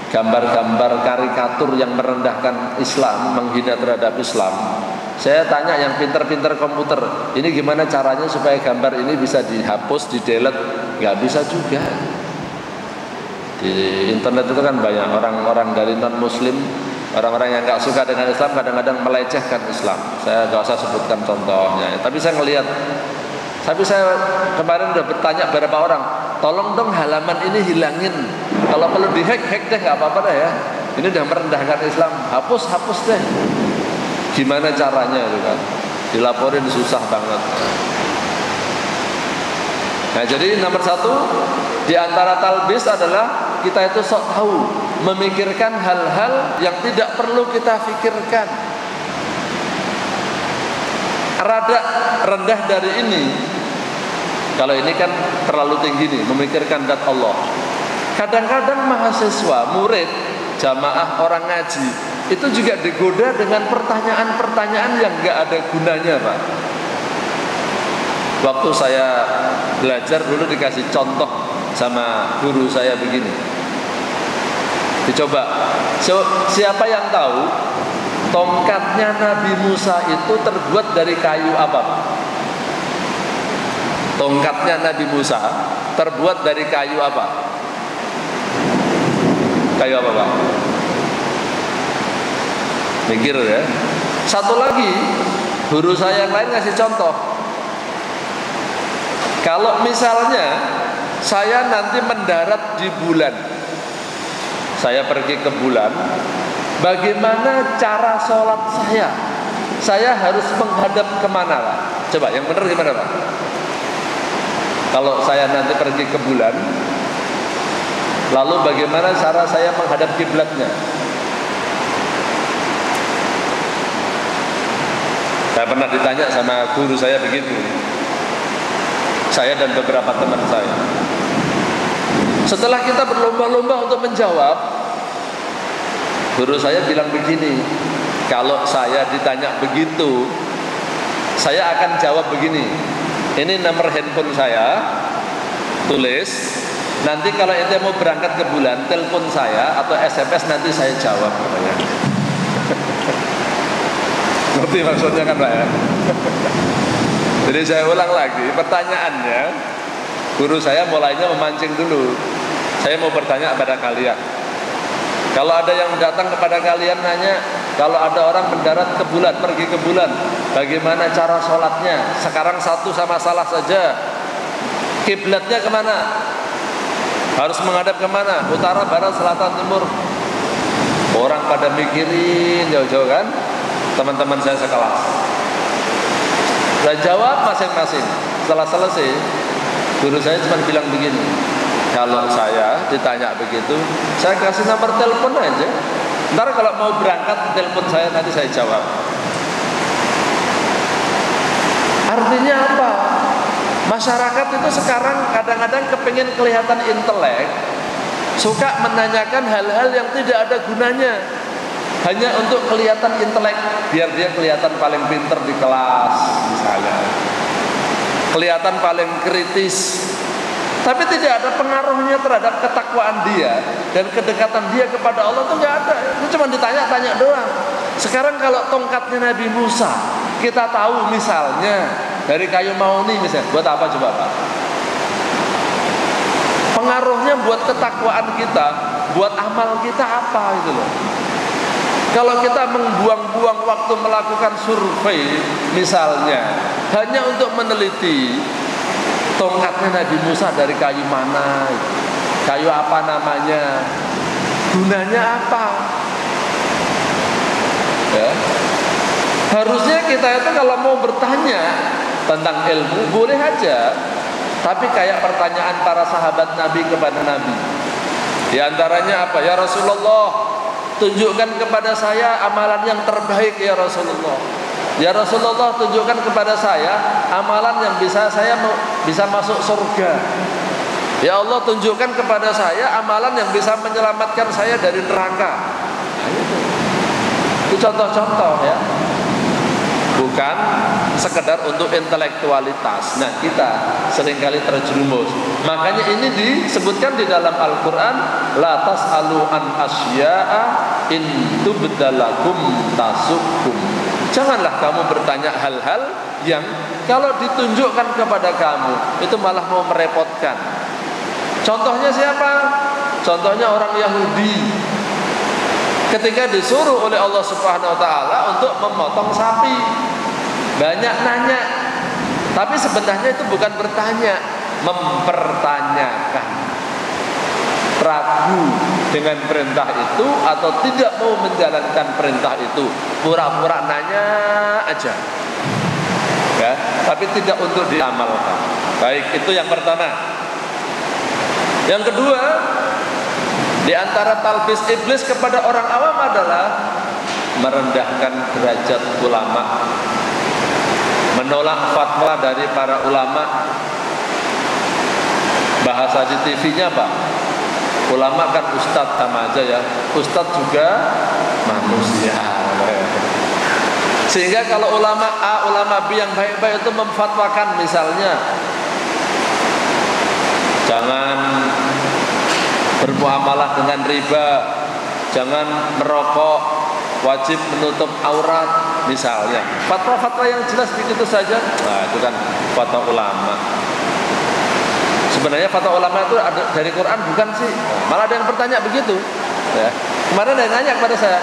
gambar-gambar karikatur yang merendahkan Islam, menghina terhadap Islam. Saya tanya yang pinter-pinter komputer, ini gimana caranya supaya gambar ini bisa dihapus, di-delete? Gak bisa juga. Di internet itu kan banyak orang-orang dari non-muslim, orang-orang yang gak suka dengan Islam, kadang-kadang melecehkan Islam. Saya gak usah sebutkan contohnya, tapi saya ngelihat. Tapi saya kemarin udah bertanya beberapa orang, tolong dong halaman ini hilangin. Kalau perlu dihack deh, gak apa-apa dah ya. Ini udah merendahkan Islam, hapus deh. Gimana caranya itu kan? Dilaporin susah banget. Nah, jadi nomor satu di antara talbis adalah kita itu sok tahu, memikirkan hal-hal yang tidak perlu kita pikirkan. Rada rendah dari ini. Kalau ini kan terlalu tinggi nih, memikirkan zat Allah. Kadang-kadang mahasiswa, murid, jamaah orang ngaji itu juga digoda dengan pertanyaan-pertanyaan yang gak ada gunanya, Pak. Waktu saya belajar dulu dikasih contoh sama guru saya begini. Dicoba, siapa yang tahu tongkatnya Nabi Musa itu terbuat dari kayu apa, Pak? Tongkatnya Nabi Musa terbuat dari kayu apa? Kayu apa, Pak? Mikir ya. Satu lagi, guru saya yang lain ngasih contoh. Kalau misalnya saya nanti mendarat di bulan, saya pergi ke bulan, bagaimana cara sholat saya? Saya harus menghadap kemana, Pak? Coba yang benar gimana, Pak? Kalau saya nanti pergi ke bulan, lalu bagaimana cara saya menghadap kiblatnya? Saya pernah ditanya sama guru saya begitu. Saya dan beberapa teman saya. Setelah kita berlomba-lomba untuk menjawab, guru saya bilang begini, kalau saya ditanya begitu, saya akan jawab begini. Ini nomor handphone saya, tulis. Nanti kalau ente mau berangkat ke bulan, telepon saya atau SMS, nanti saya jawab. Ngerti maksudnya kan, Pak ya? Jadi saya ulang lagi pertanyaannya. Guru saya mulainya memancing dulu. Saya mau bertanya kepada kalian. Kalau ada yang datang kepada kalian nanya, kalau ada orang mendarat ke bulan, pergi ke bulan, bagaimana cara sholatnya? Sekarang satu sama salah saja. Kiblatnya kemana? Harus menghadap kemana? Utara, barat, selatan, timur. Orang pada mikirin jauh-jauh kan? Teman-teman saya sekelas. Dan jawab masing-masing. Setelah selesai, guru saya cuma bilang begini, kalau saya ditanya begitu, saya kasih nomor telepon aja. Ntar kalau mau berangkat, telepon saya, nanti saya jawab. Artinya apa? Masyarakat itu sekarang kadang-kadang kepingin kelihatan intelek, suka menanyakan hal-hal yang tidak ada gunanya, hanya untuk kelihatan intelek, biar dia kelihatan paling pinter di kelas misalnya, kelihatan paling kritis, tapi tidak ada pengaruhnya terhadap ketakwaan dia dan kedekatan dia kepada Allah. Itu nggak ada, itu cuma ditanya-tanya doang. Sekarang kalau tongkatnya Nabi Musa kita tahu misalnya dari kayu mauni misalnya, buat apa coba, Pak? Pengaruhnya buat ketakwaan kita buat amal kita apa gitu loh. Kalau kita membuang-buang waktu melakukan survei misalnya hanya untuk meneliti tongkatnya Nabi Musa dari kayu mana, kayu apa namanya, gunanya apa, ya. Harusnya kita itu kalau mau bertanya tentang ilmu boleh aja, tapi kayak pertanyaan para sahabat Nabi kepada Nabi. Di antaranya apa? Ya Rasulullah, tunjukkan kepada saya amalan yang terbaik ya Rasulullah. Ya Rasulullah, tunjukkan kepada saya amalan yang bisa masuk surga. Ya Allah, tunjukkan kepada saya amalan yang bisa menyelamatkan saya dari neraka. Itu contoh-contoh ya. Bukan sekedar untuk intelektualitas. Nah, kita seringkali terjerumus. Makanya ini disebutkan di dalam Al-Quran, la tas'alu an asya'a in tubdalakum tasukum. Janganlah kamu bertanya hal-hal yang kalau ditunjukkan kepada kamu itu malah mau merepotkan. Contohnya siapa? Contohnya orang Yahudi. Ketika disuruh oleh Allah Subhanahu wa taala untuk memotong sapi, banyak nanya. Tapi sebenarnya itu bukan bertanya, mempertanyakan. Ragu dengan perintah itu atau tidak mau menjalankan perintah itu, pura-pura nanya aja. Ya, tapi tidak untuk diamalkan. Baik, itu yang pertama. Yang kedua, di antara talbis iblis kepada orang awam adalah merendahkan derajat ulama, menolak fatwa dari para ulama. Bahasa di TV-nya apa? Ulama kan ustadz sama aja ya. Ustadz juga manusia. Sehingga kalau ulama A, ulama B yang baik-baik itu memfatwakan misalnya jangan bermuamalah dengan riba, jangan merokok, wajib menutup aurat misalnya. Fatwa-fatwa yang jelas begitu saja. Nah, itu kan fatwa ulama. Sebenarnya fatwa ulama itu ada dari Quran bukan sih? Malah ada yang bertanya begitu. Ya. Kemarin ada yang nanya kepada saya,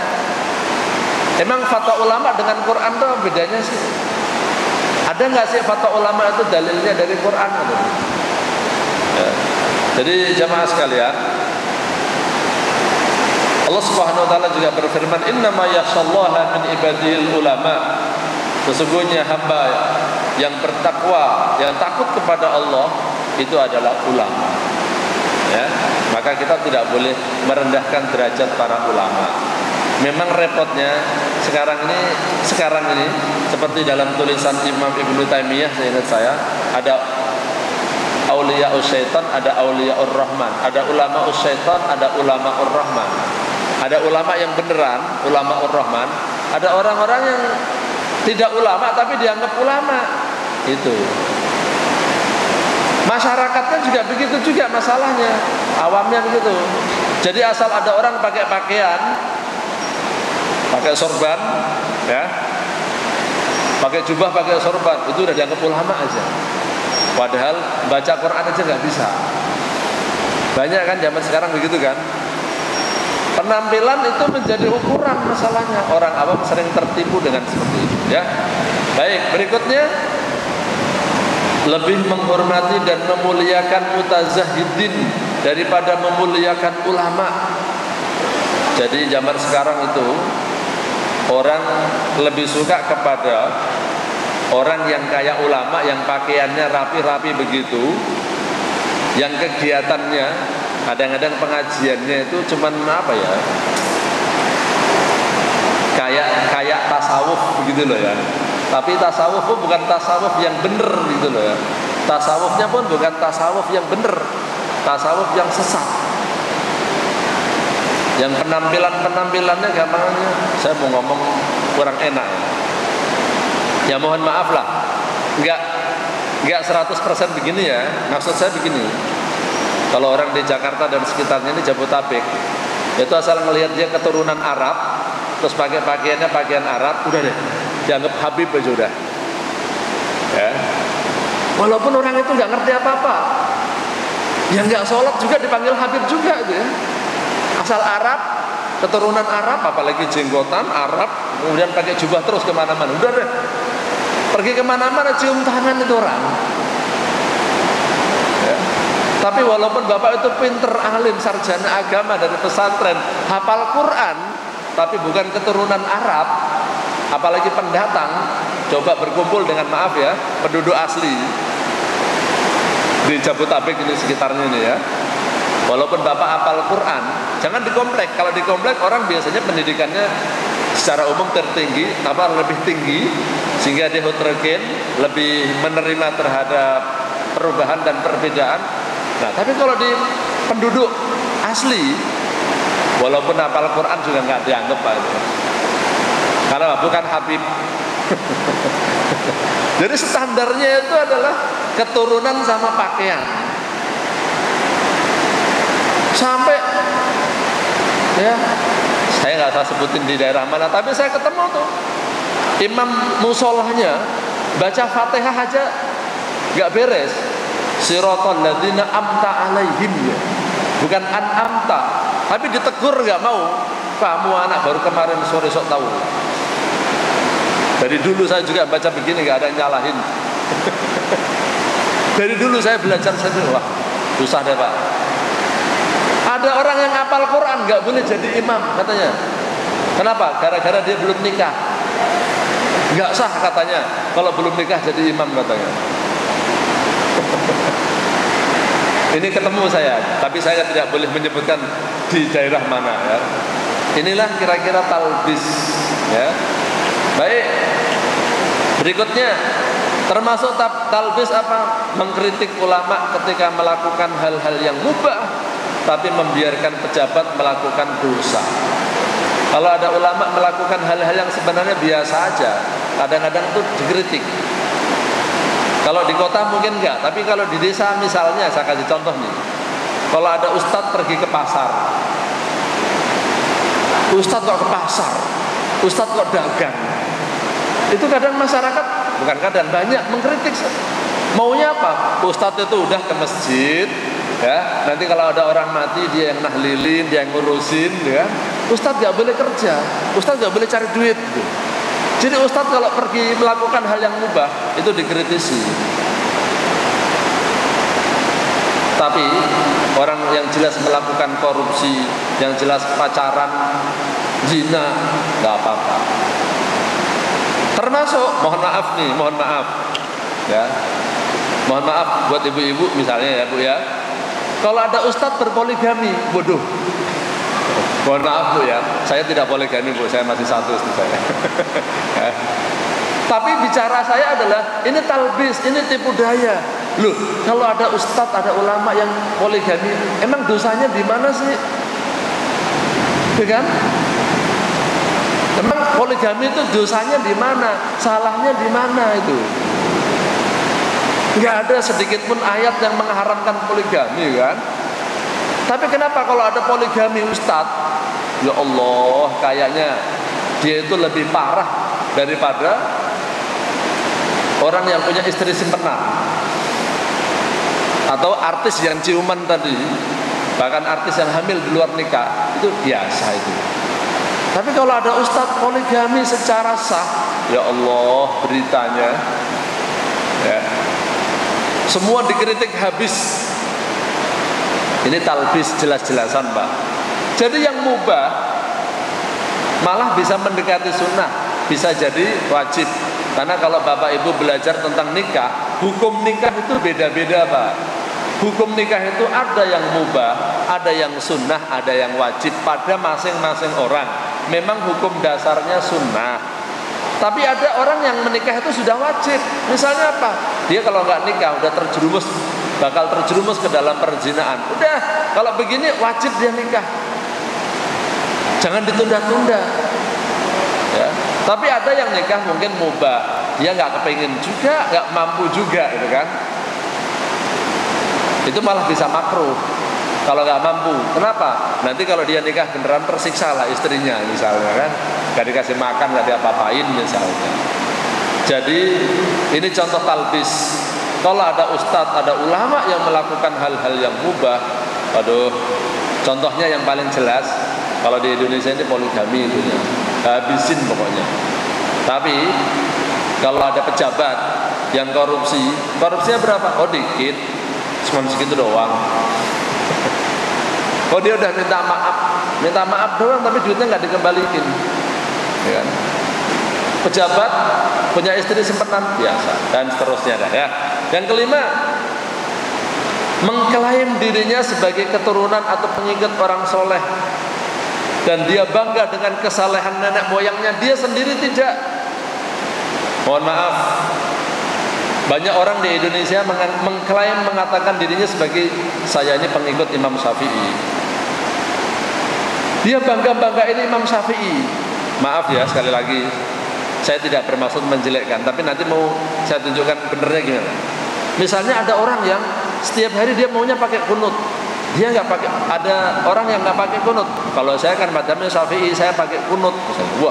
emang fatwa ulama dengan Quran itu bedanya sih? Ada nggak sih fatwa ulama itu dalilnya dari Quran? Ya. Jadi jamaah sekalian, Allah Subhanahu wa taala juga berfirman, "Innama yakhshallaha min ibadil ulama." Sesungguhnya hamba yang bertakwa, yang takut kepada Allah itu adalah ulama. Ya, maka kita tidak boleh merendahkan derajat para ulama. Memang repotnya sekarang ini seperti dalam tulisan Imam Ibnu Taimiyah, seingat saya, ada auliya syaitan, ada auliya rahman, ada ulama syaitan, ada ulama rahman. Ada ulama yang beneran, ulama rahman, ada orang-orang yang tidak ulama tapi dianggap ulama. Itu. Masyarakatnya juga begitu juga masalahnya, awamnya begitu. Jadi asal ada orang pakai pakaian, pakai sorban, ya, pakai jubah, pakai sorban, itu udah dianggap ulama aja. Padahal baca Quran aja nggak bisa. Banyak kan zaman sekarang begitu kan. Penampilan itu menjadi ukuran masalahnya. Orang awam sering tertipu dengan seperti itu. Ya. Baik, berikutnya lebih menghormati dan memuliakan mutazahidin daripada memuliakan ulama. Jadi zaman sekarang itu orang lebih suka kepada orang yang kayak ulama, yang pakaiannya rapi-rapi begitu, yang kegiatannya kadang-kadang pengajiannya itu cuman apa ya, kayak tasawuf begitu loh ya. Tapi tasawuf pun bukan tasawuf yang bener gitu loh ya. Tasawufnya pun bukan tasawuf yang bener, tasawuf yang sesat. Yang penampilannya gampangnya saya mau ngomong kurang enak. Ya mohon maaf lah, nggak 100% begini ya. Maksud saya begini, kalau orang di Jakarta dan sekitarnya ini Jabotabek, itu asal ngelihat dia keturunan Arab, terus pakai pakaiannya pakaian Arab, udah deh, dianggap Habib aja udah. Ya. Walaupun orang itu nggak ngerti apa-apa, yang nggak sholat juga dipanggil Habib juga gitu ya. asal Arab, keturunan Arab, apalagi jenggotan Arab, kemudian pakai jubah terus kemana-mana. Udah deh, pergi kemana-mana cium tangan itu orang. Ya. Tapi walaupun bapak itu pinter, alim, sarjana agama dari pesantren, hafal Quran, tapi bukan keturunan Arab, apalagi pendatang, coba berkumpul dengan, maaf ya, penduduk asli di Jabodetabek ini sekitarnya ini ya. Walaupun bapak hafal Quran, jangan di komplek. Kalau di komplek orang biasanya pendidikannya secara umum tertinggi, lebih tinggi, sehingga dia heterogen, lebih menerima terhadap perubahan dan perbedaan. Nah, tapi kalau di penduduk asli, walaupun hafal Quran juga nggak dianggap Pak. Karena bukan Habib. Jadi standarnya itu adalah keturunan sama pakaian. Sampai ya, saya nggak usah sebutin di daerah mana, tapi saya ketemu tuh imam musolahnya baca Fatihah aja nggak beres. Siratal ladzina amta alaihim, ya, bukan an'amta, tapi ditegur nggak mau. Kamu anak baru kemarin sore sok tahu. Dari dulu saya juga baca begini, nggak ada yang nyalahin. Dari dulu saya belajar sendiri. Wah, susah deh Pak. Ada orang yang hafal Quran nggak boleh jadi imam katanya. Kenapa? Gara-gara dia belum nikah. Nggak sah katanya kalau belum nikah jadi imam katanya. Ini ketemu saya, tapi saya tidak boleh menyebutkan di daerah mana ya. Inilah kira-kira talbis ya. Baik. Berikutnya termasuk talbis apa? Mengkritik ulama ketika melakukan hal-hal yang mubah, tapi membiarkan pejabat melakukan dosa. Kalau ada ulama melakukan hal-hal yang sebenarnya biasa aja, kadang-kadang itu dikritik. Kalau di kota mungkin enggak, tapi kalau di desa misalnya, saya kasih contoh nih. Kalau ada ustadz pergi ke pasar, ustadz kok ke pasar, ustadz kok dagang, itu kadang masyarakat, bukan kadang, banyak mengkritik. Maunya apa? Ustadz itu udah ke masjid, ya, nanti kalau ada orang mati dia yang nahlilin, dia yang ngurusin, ya. Ustadz gak boleh kerja, ustadz gak boleh cari duit gitu. Jadi ustadz kalau pergi melakukan hal yang mubah itu dikritisi. Tapi orang yang jelas melakukan korupsi, yang jelas pacaran, zina, gak apa-apa. Termasuk, mohon maaf nih, mohon maaf, ya, mohon maaf buat ibu-ibu misalnya ya Bu ya. Kalau ada ustadz berpoligami, bodoh. Mohon maaf Bu ya, saya tidak poligami Bu, saya masih satu istri saya. Ya. Tapi bicara saya adalah ini talbis, ini tipu daya. Loh, kalau ada ustadz, ada ulama yang poligami, emang dosanya di mana sih? Ya kan? Emang poligami itu dosanya di mana? Salahnya di mana itu? Nggak ada sedikit pun ayat yang mengharamkan poligami kan? Tapi kenapa kalau ada poligami ustadz, ya Allah, kayaknya dia itu lebih parah daripada orang yang punya istri simpenan atau artis yang ciuman tadi, bahkan artis yang hamil di luar nikah, itu biasa itu. Tapi kalau ada ustadz poligami secara sah, ya Allah, beritanya ya, semua dikritik habis. Ini talbis jelas-jelasan Pak. Jadi yang mubah malah bisa mendekati sunnah, bisa jadi wajib. Karena kalau Bapak Ibu belajar tentang nikah, hukum nikah itu beda-beda Pak. Hukum nikah itu ada yang mubah, ada yang sunnah, ada yang wajib pada masing-masing orang. Memang hukum dasarnya sunnah. Tapi ada orang yang menikah itu sudah wajib. Misalnya apa? Dia kalau nggak nikah udah terjerumus, bakal terjerumus ke dalam perzinaan. Udah, kalau begini wajib dia nikah. Jangan ditunda-tunda. Ya. Tapi ada yang nikah mungkin mubah, dia nggak kepengin juga, nggak mampu juga, gitu kan? Itu malah bisa makruh kalau nggak mampu. Kenapa? Nanti kalau dia nikah beneran tersiksa lah istrinya misalnya kan, nggak dikasih makan, nggak diapa-apain misalnya. Jadi ini contoh talbis. Kalau ada ustadz, ada ulama yang melakukan hal-hal yang mubah, aduh, Contohnya yang paling jelas, kalau di Indonesia ini poligami itu ya, habisin pokoknya. Tapi kalau ada pejabat yang korupsinya berapa? Oh dikit, cuma segitu doang. Oh dia udah minta maaf doang, tapi duitnya nggak dikembalikan, ya kan? Pejabat punya istri simpenan biasa dan seterusnya ya. Yang kelima, mengklaim dirinya sebagai keturunan atau pengikut orang soleh dan dia bangga dengan kesalehan nenek moyangnya, dia sendiri tidak. Mohon maaf, banyak orang di Indonesia mengklaim mengatakan dirinya sebagai saya ini pengikut Imam Syafi'i. Dia bangga-banggain Imam Syafi'i. Maaf ya sekali lagi, saya tidak bermaksud menjelekkan, tapi nanti mau saya tunjukkan benernya gimana. Misalnya ada orang yang setiap hari dia maunya pakai kunut, dia nggak pakai. Ada orang yang nggak pakai kunut. Kalau saya kan madhabnya Syafi'i, saya pakai kunut. Misalnya,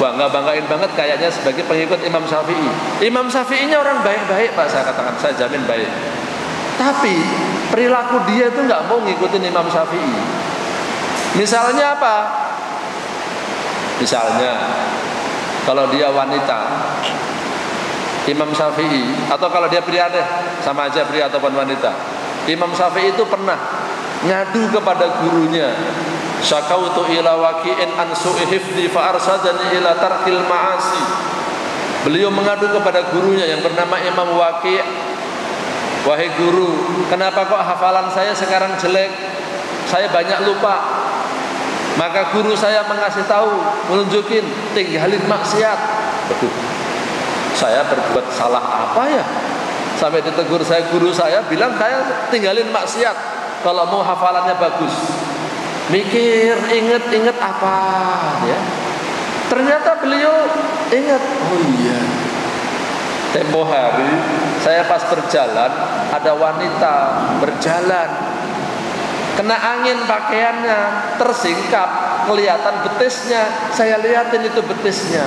wah nggak banggain banget kayaknya sebagai pengikut Imam Syafi'i. Imam Syafi'inya orang baik-baik Pak, saya katakan, saya jamin baik. Tapi perilaku dia itu nggak mau ngikutin Imam Syafi'i. Misalnya apa? Misalnya kalau dia wanita, Imam Syafi'i, atau kalau dia pria deh, sama aja pria ataupun wanita, Imam Syafi'i itu pernah ngadu kepada gurunya, syakautu ila waqi'in an su'i hifdzi fa arsadani ila tarkil ma'asi. Beliau mengadu kepada gurunya yang bernama Imam Waqi', wahai guru, kenapa kok hafalan saya sekarang jelek, saya banyak lupa. Maka guru saya mengasih tahu, menunjukin, tinggalin maksiat. Betul. Saya berbuat salah apa ya? Sampai ditegur saya, guru saya bilang saya tinggalin maksiat kalau mau hafalannya bagus. Mikir, inget apa ya? Ternyata beliau ingat, oh iya, tempo hari saya pas berjalan, ada wanita berjalan, kena angin pakaiannya, tersingkap, kelihatan betisnya. Saya lihatin itu betisnya.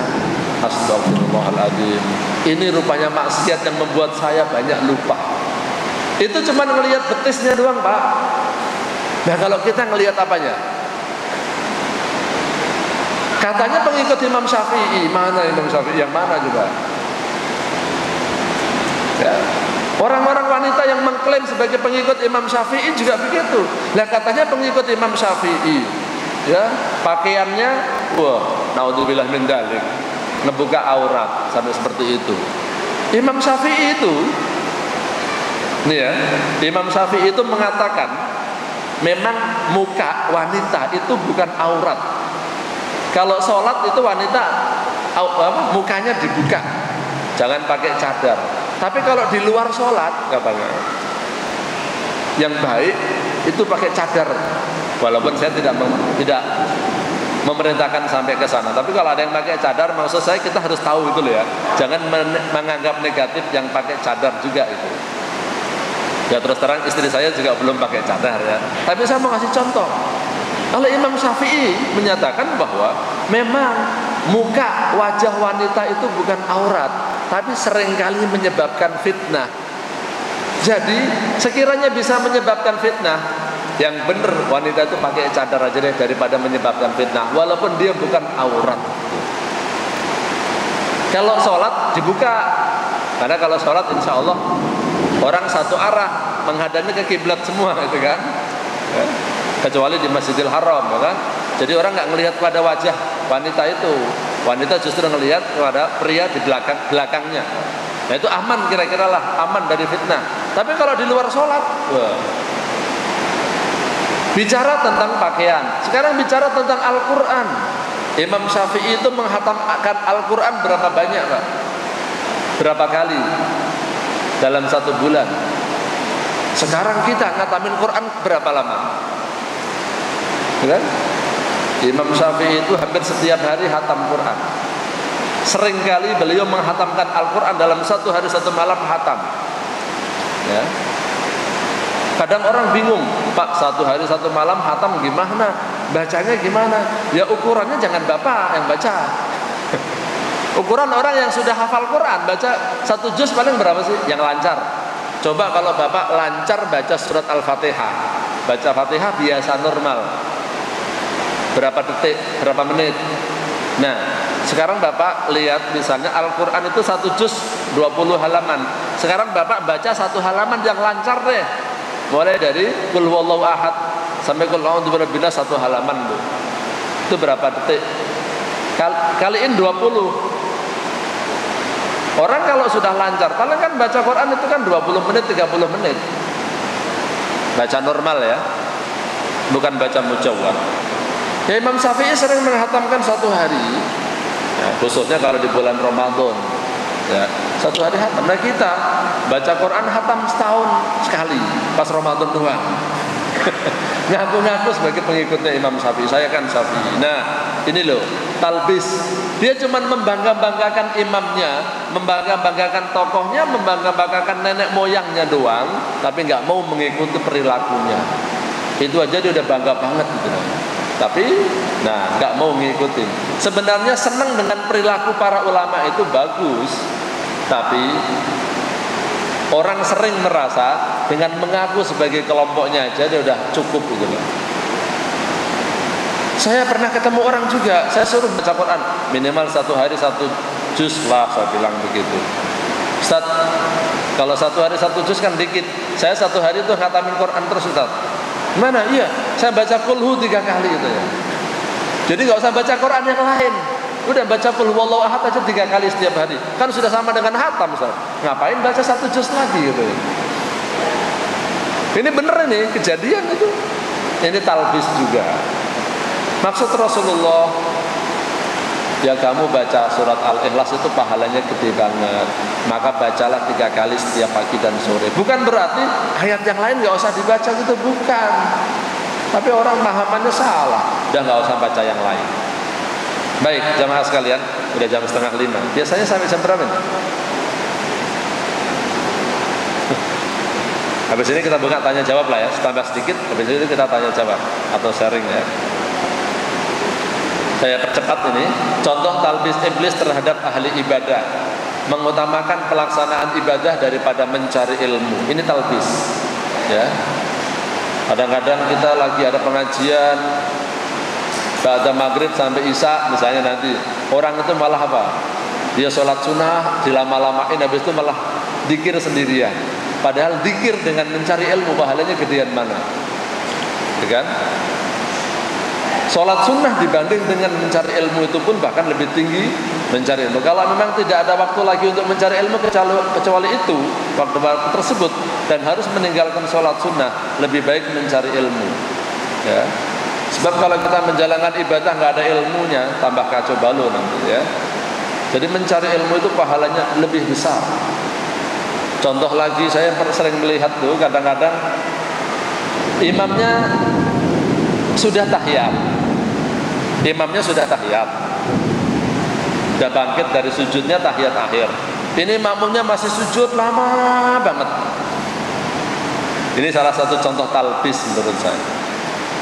Astagfirullahaladzim, ini rupanya maksiat yang membuat saya banyak lupa. Itu cuma ngelihat betisnya doang Pak. Nah kalau kita ngelihat apanya? Katanya pengikut Imam Syafi'i. Mana Imam Syafi'i? Yang mana juga? Ya. Orang-orang wanita yang mengklaim sebagai pengikut Imam Syafi'i juga begitu. Nah katanya pengikut Imam Syafi'i, ya, pakaiannya, wah, naudzubillah min dzalik, ngebuka aurat sampai seperti itu. Imam Syafi'i itu, nih ya, Imam Syafi'i itu mengatakan memang muka wanita itu bukan aurat. Kalau sholat itu wanita mukanya dibuka, jangan pakai cadar. Tapi kalau di luar sholat, katanya, yang baik itu pakai cadar. Walaupun saya tidak memerintahkan sampai ke sana. Tapi kalau ada yang pakai cadar, maksud saya kita harus tahu itu loh ya. Jangan menganggap negatif yang pakai cadar juga itu. Ya terus terang istri saya juga belum pakai cadar ya. Tapi saya mau kasih contoh. Kalau Imam Syafi'i menyatakan bahwa memang muka wajah wanita itu bukan aurat, tapi seringkali menyebabkan fitnah. Jadi sekiranya bisa menyebabkan fitnah, yang benar wanita itu pakai cadar aja deh daripada menyebabkan fitnah, walaupun dia bukan aurat. Kalau sholat dibuka, karena kalau sholat insya Allah orang satu arah menghadapnya ke kiblat semua, gitu kan? Ya. Kecuali di Masjidil Haram, ya kan? Jadi orang nggak ngelihat pada wajah wanita itu. Wanita justru ngelihat kepada pria di belakangnya. Nah itu aman kira-kira lah, aman dari fitnah. Tapi kalau di luar sholat, wah. Bicara tentang pakaian, sekarang bicara tentang Al-Quran. Imam Syafi'i itu menghatamkan Al-Quran berapa banyak Pak? Berapa kali dalam satu bulan? Sekarang kita ngatamin Quran berapa lama? Kan? Imam Syafi'i itu hampir setiap hari hatam Quran. Seringkali beliau menghatamkan Al-Quran dalam satu hari satu malam hatam. Ya. Kadang orang bingung, Pak, satu hari satu malam hatam gimana? Bacanya gimana? Ya ukurannya jangan Bapak yang baca. Ukuran orang yang sudah hafal Quran, baca satu juz paling berapa sih? Yang lancar. Coba kalau Bapak lancar baca surat Al-Fatihah, baca Fatihah biasa normal. Berapa detik, berapa menit. Nah, sekarang Bapak lihat misalnya Al-Quran itu 1 juz 20 halaman. Sekarang Bapak baca 1 halaman yang lancar deh. Mulai dari Qul huwallahu ahad sampai Qul a'udzu birabbil nas 1 halaman tuh. Itu berapa detik? Kaliin 20. Orang kalau sudah lancar, paling kan baca Quran itu kan 20 menit, 30 menit. Baca normal ya, bukan baca mujawwad. Ya, Imam Syafi'i sering menghatamkan 1 hari, ya, khususnya kalau di bulan Ramadan, ya, 1 hari hatam. Nah, kita baca Quran hatam setahun sekali, pas Ramadan doang. Ngaku-ngaku sebagai pengikutnya Imam Syafi'i. Saya kan Syafi'i. Nah, ini loh, talbis. Dia cuma membangga-banggakan imamnya, membangga-banggakan tokohnya, membangga-banggakan nenek moyangnya doang, tapi nggak mau mengikuti perilakunya. Itu aja dia udah bangga banget gitu loh. Tapi, nah, nggak mau ngikutin. Sebenarnya senang dengan perilaku para ulama itu bagus, tapi orang sering merasa dengan mengaku sebagai kelompoknya aja dia udah cukup gitu loh. Saya pernah ketemu orang juga, saya suruh baca Quran minimal 1 hari 1 juz lah, saya bilang begitu. Ustaz, kalau 1 hari 1 juz kan dikit. Saya 1 hari itu khatamin Quran terus, Ustaz. Gimana? Iya, saya baca kulhu 3 kali gitu ya. Jadi nggak usah baca Quran yang lain. Udah baca Qul huwallahu ahad aja 3 kali setiap hari. Kan sudah sama dengan hatam, Ustaz. Ngapain baca 1 juz lagi gitu ya. Ini bener ini, kejadian itu. Ini talbis juga. Maksud Rasulullah, ya kamu baca surat Al-Ikhlas itu pahalanya gede banget. Maka bacalah 3 kali setiap pagi dan sore. Bukan berarti ayat yang lain nggak usah dibaca gitu, bukan. Tapi orang pahamannya salah. Udah nggak usah baca yang lain. Baik, jamaah sekalian, udah jam 4:30. Biasanya sampai jam berapa nih? Habis ini kita buka tanya jawab lah ya, tambah sedikit. Habis itu kita tanya jawab atau sharing ya. Saya percepat ini. Contoh talbis iblis terhadap ahli ibadah, mengutamakan pelaksanaan ibadah daripada mencari ilmu. Ini talbis, ya. Kadang-kadang kita lagi ada pengajian ba'da maghrib sampai isya misalnya, nanti orang itu malah apa? Dia sholat sunnah dilama-lamain, habis itu malah dikir sendirian. Padahal dikir dengan mencari ilmu pahalanya gedean mana? Ya kan? Sholat sunnah dibanding dengan mencari ilmu itu pun bahkan lebih tinggi mencari ilmu. Kalau memang tidak ada waktu lagi untuk mencari ilmu kecuali itu, waktu tersebut, dan harus meninggalkan sholat sunnah, lebih baik mencari ilmu. Ya. Sebab kalau kita menjalankan ibadah nggak ada ilmunya, tambah kacau balau nanti ya. Jadi mencari ilmu itu pahalanya lebih besar. Contoh lagi, saya sering melihat tuh kadang-kadang imamnya sudah tahiyat. Imamnya sudah tahiyat, sudah bangkit dari sujudnya tahiyat akhir. Ini makmumnya masih sujud lama banget. Ini salah satu contoh talbis menurut saya.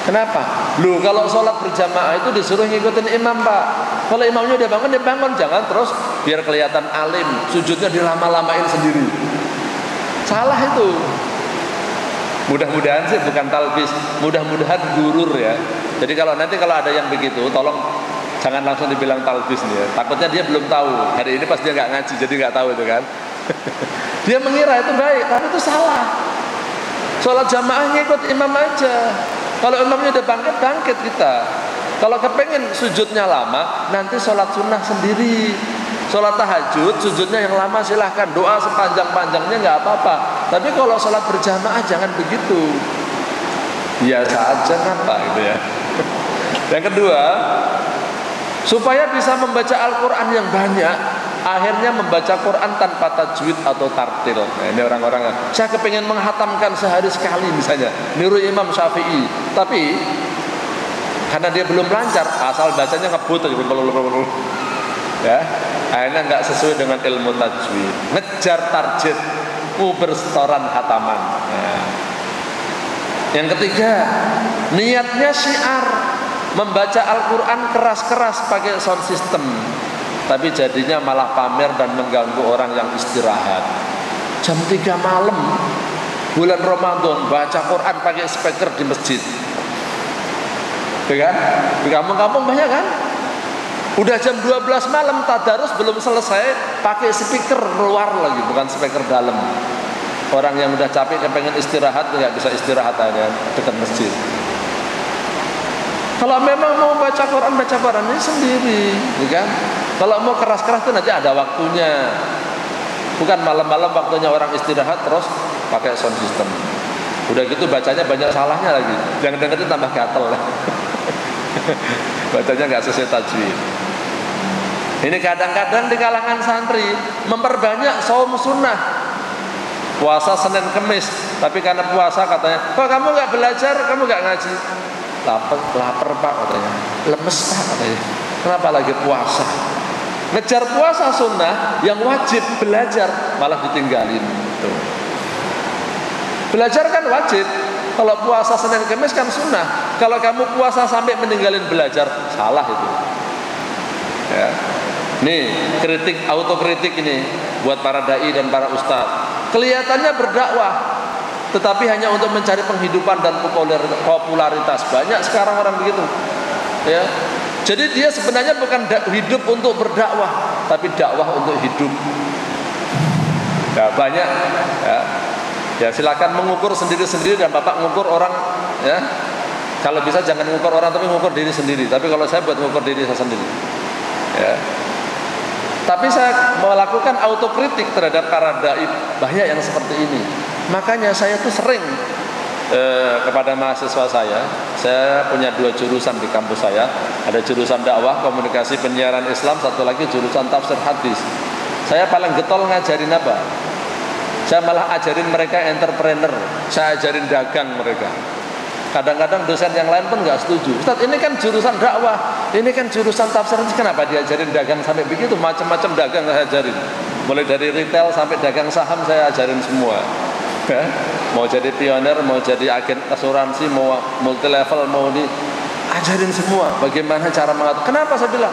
Kenapa? Loh, kalau sholat berjamaah itu disuruh ngikutin imam, Pak. Kalau imamnya udah bangun, dia bangun. Jangan terus biar kelihatan alim, sujudnya dilama-lamain sendiri. Salah itu. Mudah-mudahan sih bukan talbis, mudah-mudahan gurur ya. Jadi kalau nanti kalau ada yang begitu, tolong jangan langsung dibilang talbis nih ya. Takutnya dia belum tahu. Hari ini pas dia nggak ngaji, jadi nggak tahu itu kan. Dia mengira itu baik, tapi itu salah. Sholat jamaah ngikut imam aja. Kalau imamnya udah bangkit kita. Kalau kepengen sujudnya lama, nanti sholat sunnah sendiri. Sholat tahajud, sujudnya yang lama silahkan, doa sepanjang-panjangnya nggak apa-apa. Tapi kalau sholat berjamaah jangan begitu. Biasa aja ngapa gitu ya. Yang kedua, supaya bisa membaca Al-Quran yang banyak, akhirnya membaca Quran tanpa tajwid atau tartil. Nah, ini orang-orang, saya kepengen menghatamkan sehari sekali misalnya, niru Imam Syafi'i, tapi karena dia belum lancar, asal bacanya ngebut aja, ya, akhirnya nggak sesuai dengan ilmu tajwid, ngejar target, bersetoran hataman. Nah. Yang ketiga, niatnya syiar, membaca Al-Quran keras-keras pakai sound system, tapi jadinya malah pamer dan mengganggu orang yang istirahat. Jam 3 malam Bulan Ramadan baca Quran pakai speaker di masjid. Ya kan? Di kampung-kampung banyak kan? Udah jam 12 malam tadarus belum selesai pakai speaker luar lagi, bukan speaker dalam. Orang yang udah capek pengen istirahat nggak bisa istirahat aja dekat masjid. Kalau memang mau baca Quran ini sendiri, ya kan? Kalau mau keras-keras itu nanti ada waktunya. Bukan malam-malam waktunya orang istirahat terus pakai sound system. Udah gitu bacanya banyak salahnya lagi. Yang dengerin tambah gatel. Bacanya nggak sesuai tajwid. Ini kadang-kadang di kalangan santri memperbanyak saum sunnah, puasa Senin Kemis, tapi karena puasa katanya, kok kamu nggak belajar, kamu nggak ngaji? Lapar pak katanya, lemes pak katanya. Kenapa lagi puasa? Ngejar puasa sunnah yang wajib belajar malah ditinggalin. Tuh. Belajar kan wajib. Kalau puasa Senin Kemis kan sunnah. Kalau kamu puasa sampai meninggalin belajar, salah itu. Ya. Nih, autokritik ini buat para dai dan para ustadz. Kelihatannya berdakwah, tetapi hanya untuk mencari penghidupan dan popularitas. Banyak sekarang orang begitu. Ya. Jadi dia sebenarnya bukan hidup untuk berdakwah, tapi dakwah untuk hidup. Ya, banyak. Ya, silakan mengukur sendiri-sendiri dan Bapak mengukur orang. Ya. Kalau bisa jangan mengukur orang, tapi mengukur diri sendiri. Tapi kalau saya buat mengukur diri saya sendiri. Ya. Tapi saya melakukan autokritik terhadap para dai, banyak yang seperti ini. Makanya saya tuh sering kepada mahasiswa saya punya 2 jurusan di kampus saya. Ada jurusan dakwah, komunikasi, penyiaran Islam, satu lagi jurusan tafsir hadis. Saya paling getol ngajarin apa? Saya malah ajarin mereka entrepreneur, saya ajarin dagang mereka. Kadang-kadang dosen yang lain pun nggak setuju. Ustaz, ini kan jurusan dakwah, ini kan jurusan tafsir, kenapa diajarin dagang sampai begitu? Macam-macam dagang saya ajarin. Mulai dari retail sampai dagang saham saya ajarin semua. Mau jadi pionir, mau jadi agen asuransi, mau multi level, mau ajarin semua. Bagaimana cara mengatur? Kenapa saya bilang?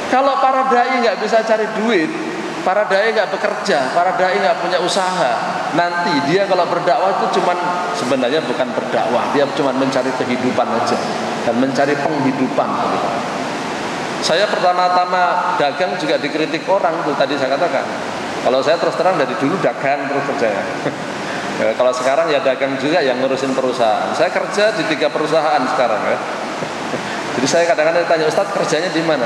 Kalau para dai nggak bisa cari duit, para dai nggak bekerja, para dai nggak punya usaha, nanti dia kalau berdakwah itu sebenarnya bukan berdakwah, dia cuma mencari kehidupan aja dan mencari penghidupan. Saya pertama-tama dagang juga dikritik orang tuh, tadi saya katakan. Kalau saya terus terang dari dulu dagang terus kerjanya. Kalau sekarang ya dagang juga yang ngurusin perusahaan. Saya kerja di 3 perusahaan sekarang ya. Jadi saya kadang-kadang ditanya, Ustadz kerjanya di mana?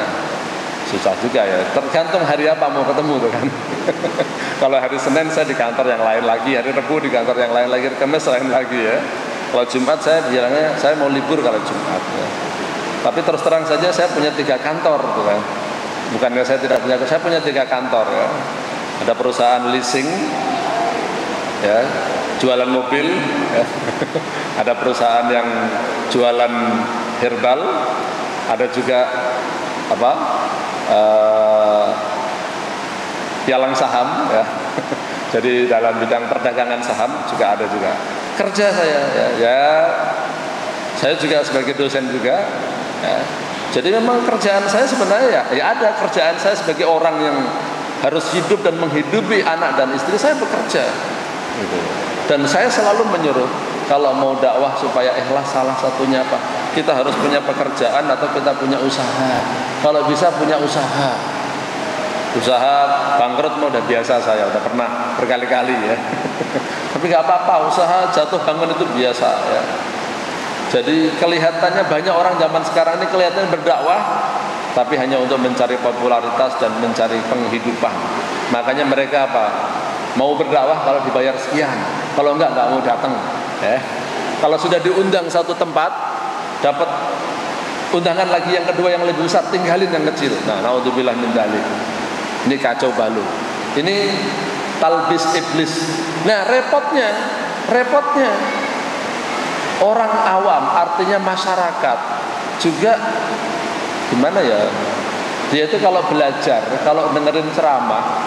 Susah juga ya, tergantung hari apa mau ketemu tuh kan. Kalau hari Senin saya di kantor yang lain lagi, hari Rabu di kantor yang lain lagi, Kamis lain lagi ya. Kalau Jumat saya bilangnya saya mau libur kalau Jumat ya. Tapi terus terang saja saya punya 3 kantor tuh kan. Bukannya saya tidak punya, saya punya 3 kantor ya. Ada perusahaan leasing ya, jualan mobil ya. Ada perusahaan yang jualan herbal, ada juga pialang saham ya. Jadi dalam bidang perdagangan saham juga ada juga. Kerja saya ya saya juga sebagai dosen juga ya. Jadi memang kerjaan saya sebenarnya ya ada kerjaan saya sebagai orang yang harus hidup dan menghidupi anak dan istri saya bekerja gitu. Dan saya selalu menyuruh kalau mau dakwah supaya ikhlas, salah satunya apa? Kita harus punya pekerjaan atau kita punya usaha. Kalau bisa punya usaha. Usaha bangkrut mah udah biasa, saya udah pernah berkali-kali ya. Tapi nggak apa-apa, usaha jatuh bangun itu biasa ya. Jadi kelihatannya banyak orang zaman sekarang ini kelihatannya berdakwah, tapi hanya untuk mencari popularitas dan mencari penghidupan. Makanya mereka apa? Mau berdakwah kalau dibayar sekian, kalau enggak mau datang. Kalau sudah diundang satu tempat, dapat undangan lagi yang kedua yang lebih besar, tinggalin yang kecil. Nah, naudzubillah min dzalik. Ini kacau balau. Ini talbis iblis. Nah, repotnya orang awam, artinya masyarakat juga gimana ya? Dia itu kalau belajar, kalau dengerin ceramah,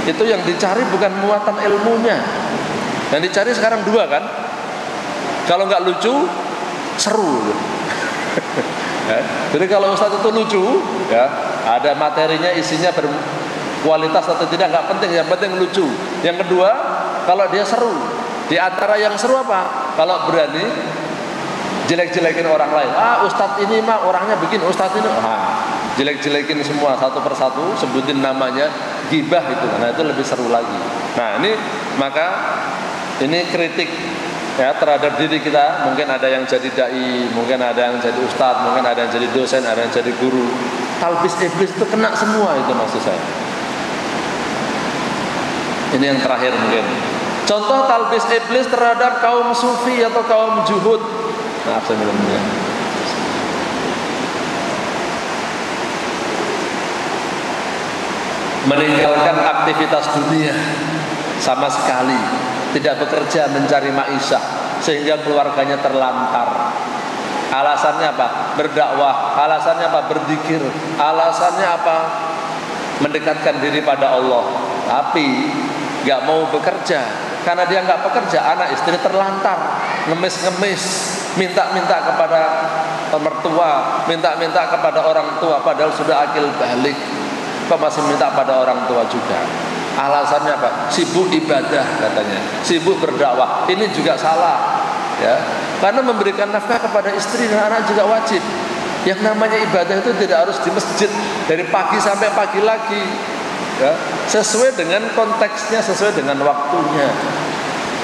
itu yang dicari bukan muatan ilmunya. Yang dicari sekarang 2 kan? Kalau nggak lucu, seru. Ya. Jadi kalau ustaz itu lucu, ya, ada materinya, isinya berkualitas atau tidak nggak penting, yang penting lucu. Yang kedua, kalau dia seru, Di antara yang seru apa? Kalau berani jelek-jelekin orang lain. Ustadz ini mah orangnya begini, ustadz ini jelek-jelekin semua satu persatu, sebutin namanya, gibah itu. Nah, itu lebih seru lagi. Nah, ini maka ini kritik ya terhadap diri kita. Mungkin ada yang jadi dai, mungkin ada yang jadi ustadz, mungkin ada yang jadi dosen, ada yang jadi guru. Talbis iblis itu kena semua, itu maksud saya. Ini yang terakhir mungkin. Contoh talbis iblis terhadap kaum sufi atau kaum juhud. Maaf saya minum-minum. Meninggalkan aktivitas dunia sama sekali, tidak bekerja mencari maisha sehingga keluarganya terlantar. Alasannya apa? Berdakwah. Alasannya apa? Berzikir. Alasannya apa? Mendekatkan diri pada Allah. Tapi nggak mau bekerja. Karena dia nggak bekerja, anak istri terlantar, ngemis-ngemis, minta-minta kepada mertua, minta-minta kepada orang tua, padahal sudah akil balik, kok masih minta pada orang tua juga. Alasannya apa? Sibuk ibadah katanya, sibuk berdakwah. Ini juga salah, ya. Karena memberikan nafkah kepada istri dan anak juga wajib. Yang namanya ibadah itu tidak harus di masjid dari pagi sampai pagi lagi. Ya, sesuai dengan konteksnya, sesuai dengan waktunya.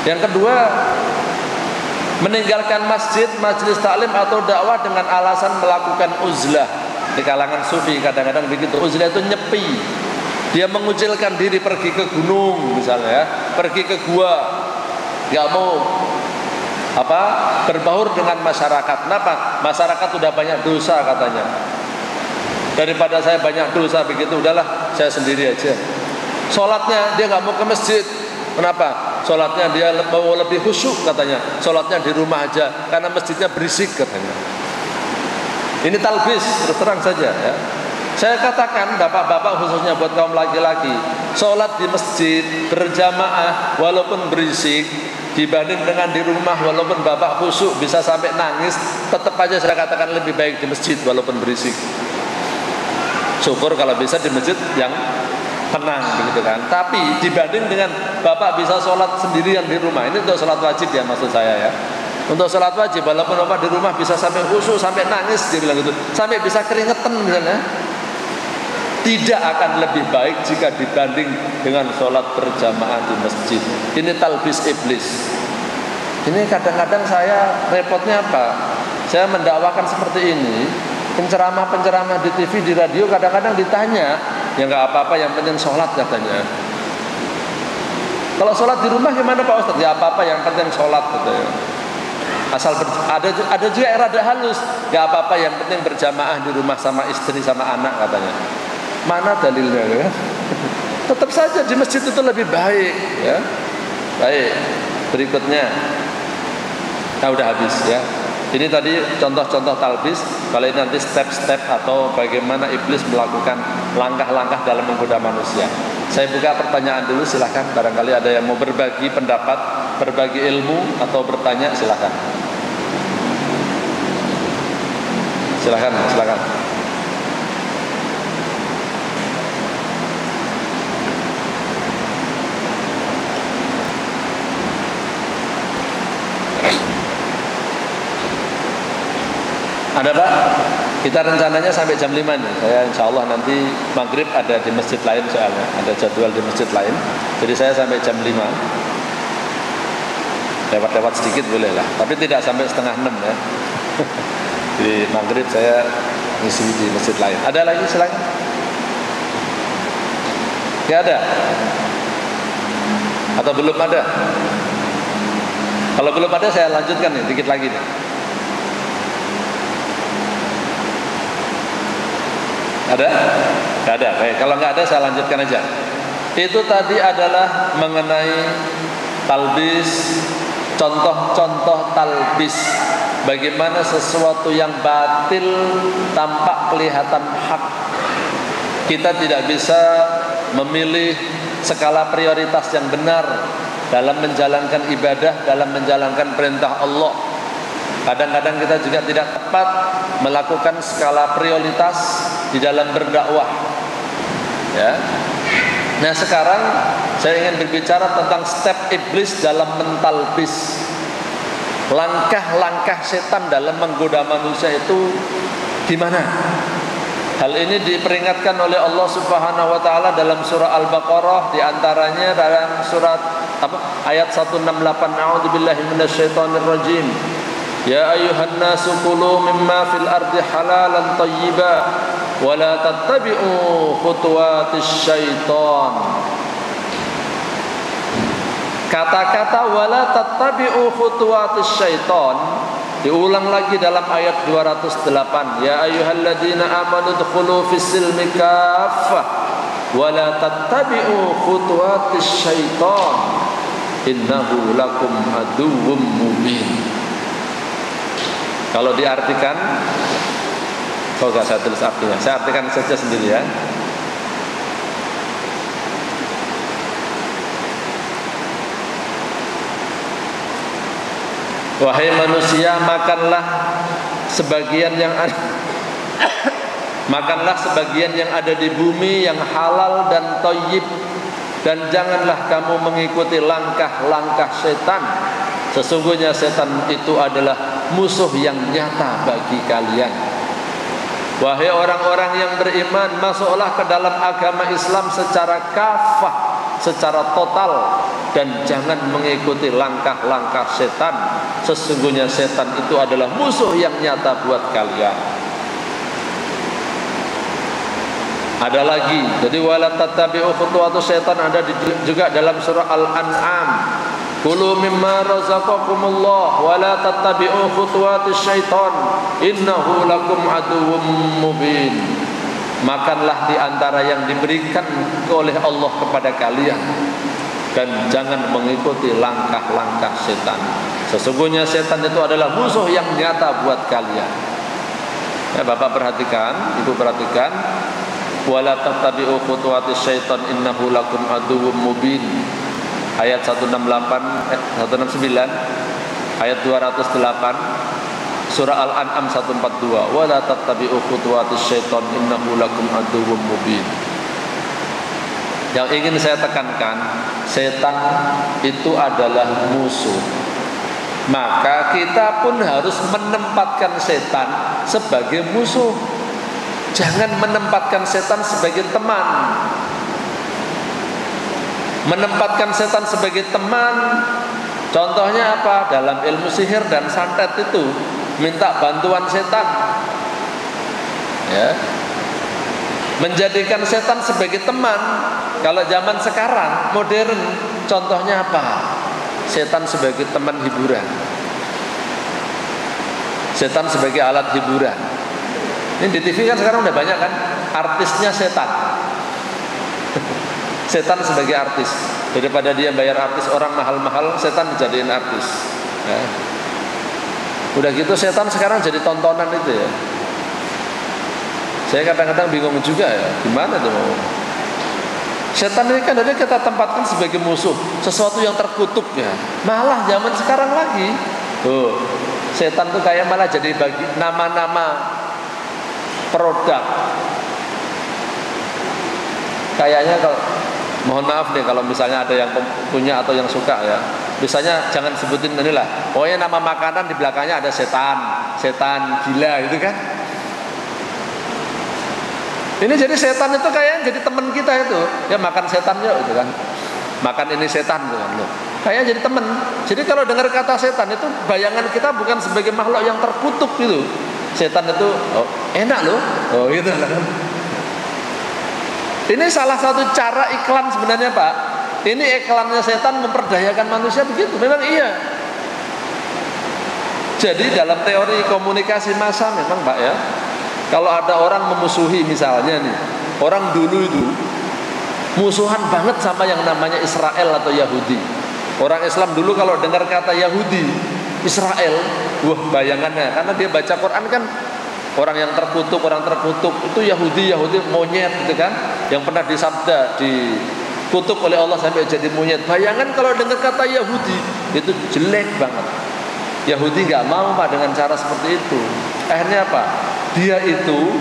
Yang kedua, meninggalkan masjid, majelis taklim atau dakwah dengan alasan melakukan uzlah. Di kalangan sufi kadang-kadang begitu. Uzlah itu nyepi. Dia mengucilkan diri pergi ke gunung misalnya, ya, pergi ke gua, nggak mau berbaur dengan masyarakat. Kenapa? Masyarakat sudah banyak dosa katanya. Daripada saya banyak dosa begitu, udahlah saya sendiri aja. Sholatnya dia nggak mau ke masjid. Kenapa? Sholatnya dia mau lebih khusyuk katanya. Sholatnya di rumah aja karena masjidnya berisik katanya. Ini talbis, terus terang saja ya. Saya katakan bapak-bapak khususnya buat kaum laki-laki, sholat di masjid berjamaah walaupun berisik dibanding dengan di rumah walaupun bapak khusyuk bisa sampai nangis, tetap aja saya katakan lebih baik di masjid walaupun berisik. Syukur kalau bisa di masjid yang tenang begitu kan. Tapi dibanding dengan bapak bisa sholat sendirian di rumah, ini untuk sholat wajib ya maksud saya ya. Untuk sholat wajib walaupun bapak di rumah bisa sampai khusyuk, sampai nangis dia bilang gitu, sampai bisa keringetan misalnya, tidak akan lebih baik jika dibanding dengan sholat berjamaah di masjid. Ini talbis iblis. Ini kadang-kadang saya repotnya apa? Saya mendakwakan seperti ini. Penceramah-penceramah di TV, di radio kadang-kadang ditanya, ya nggak apa-apa, yang penting sholat katanya. Kalau sholat di rumah gimana Pak Ustadz? Ya apa-apa, yang penting sholat katanya. Asal ada juga yang rada halus, nggak apa-apa, yang penting berjamaah di rumah sama istri sama anak katanya. Mana dalilnya ya? Tetap saja di masjid itu lebih baik ya. Baik, berikutnya. Nah udah habis ya. Ini tadi contoh-contoh talbis. Kalau ini nanti step-step atau bagaimana iblis melakukan langkah-langkah dalam menggoda manusia. Saya buka pertanyaan dulu, silahkan. Barangkali ada yang mau berbagi pendapat, berbagi ilmu atau bertanya, silahkan. Silahkan, silahkan. Ada Pak? Kita rencananya sampai jam 5 nih. Saya insya Allah nanti maghrib ada di masjid lain soalnya. Ada jadwal di masjid lain. Jadi saya sampai jam 5. Lewat-lewat sedikit boleh lah. Tapi tidak sampai setengah 6 ya. Di maghrib saya ngisi di masjid lain. Ada lagi silakan. Ya ada? Atau belum ada? Kalau belum ada saya lanjutkan nih, dikit lagi nih. Ada? Tidak ada. Baik, kalau nggak ada saya lanjutkan aja. Itu tadi adalah mengenai talbis, contoh-contoh talbis. Bagaimana sesuatu yang batil tampak kelihatan hak. Kita tidak bisa memilih skala prioritas yang benar dalam menjalankan ibadah, dalam menjalankan perintah Allah. Kadang-kadang kita juga tidak tepat melakukan skala prioritas di dalam berdakwah. Ya. Nah sekarang saya ingin berbicara tentang step iblis dalam mentalbis. Langkah-langkah setan dalam menggoda manusia itu gimana? Hal ini diperingatkan oleh Allah Subhanahu wa taala dalam surah Al-Baqarah, di antaranya dalam surat ayat 168, A'udzubillahi minasyaitonir rajim. Ya ayyuhan nasu kulu mimma fil ardi halalan thayyiban wa la tattabi'u khutuwatis syaitan. Kata-kata wala tattabi'u khutuwatis syaitan diulang lagi dalam ayat 208. Ya ayyuhalladzina amanu dkhulu fis-silmi kaffah wala tattabi'u khutuwatis syaitan innahu lakum aduwwum mubin. Kalau diartikan, kalau saya tulis artinya, saya artikan saja sendiri ya. Wahai manusia, makanlah sebagian yang ada makanlah sebagian yang ada di bumi yang halal dan thayyib, dan janganlah kamu mengikuti langkah-langkah setan. Sesungguhnya setan itu adalah musuh yang nyata bagi kalian. Wahai orang-orang yang beriman, masuklah ke dalam agama Islam secara kafah, secara total, dan jangan mengikuti langkah-langkah setan. Sesungguhnya setan itu adalah musuh yang nyata buat kalian. Ada lagi, jadi wala tattabi'u khutuwatus setan, ada juga dalam surah Al-An'am. Kulu mimma razaqakumullah wa la tattabi'u khutuwatis syaitan innahu lakum aduwwum mubin. Makanlah di antara yang diberikan oleh Allah kepada kalian, dan jangan mengikuti langkah-langkah setan. Sesungguhnya setan itu adalah musuh yang nyata buat kalian. Ya, Bapak perhatikan, Ibu perhatikan. Wala tattabi'u khutuwatis syaitan innahu lakum aduwwum mubin. Ayat 169, ayat 208, surah Al-An'am 142. Wala tattabi'u khutuwatis syaitan innahu lakum aduwwum mubin. Yang ingin saya tekankan, setan itu adalah musuh. Maka kita pun harus menempatkan setan sebagai musuh. Jangan menempatkan setan sebagai teman. Menempatkan setan sebagai teman, contohnya apa? Dalam ilmu sihir dan santet itu minta bantuan setan, ya. Menjadikan setan sebagai teman. Kalau zaman sekarang modern, contohnya apa? Setan sebagai teman hiburan, setan sebagai alat hiburan. Ini di TV kan sekarang udah banyak kan, artisnya setan. Setan sebagai artis. Daripada dia bayar artis orang mahal-mahal, setan dijadiin artis, ya. Udah gitu setan sekarang jadi tontonan itu ya. Saya kadang-kadang bingung juga ya, gimana tuh? Setan ini kan dari kita tempatkan sebagai musuh, sesuatu yang terkutuk ya. Malah zaman sekarang lagi, setan tuh kayak malah jadi bagi nama-nama produk. Kayaknya kalau, mohon maaf nih kalau misalnya ada yang punya atau yang suka ya, misalnya jangan sebutin inilah, pokoknya nama makanan di belakangnya ada setan, setan gila gitu kan. Ini jadi setan itu kayak jadi teman kita itu, ya makan setan yuk gitu kan, makan ini setan gitu kan loh. Kayak jadi teman. Jadi kalau dengar kata setan itu bayangan kita bukan sebagai makhluk yang terkutuk gitu. Setan itu oh, enak loh, oh gitu kan. Ini salah satu cara iklan sebenarnya Pak. Ini iklannya setan memperdayakan manusia begitu. Memang iya. Jadi dalam teori komunikasi massa memang Pak ya, kalau ada orang memusuhi misalnya nih, orang dulu itu musuhan banget sama yang namanya Israel atau Yahudi. Orang Islam dulu kalau dengar kata Yahudi, Israel, wah bayangannya, karena dia baca Quran kan, orang yang terkutuk itu Yahudi monyet gitu kan, yang pernah disabda dikutuk oleh Allah sampai jadi monyet. Bayangan kalau dengar kata Yahudi itu jelek banget. Yahudi nggak mau Pak dengan cara seperti itu. Akhirnya apa? Dia itu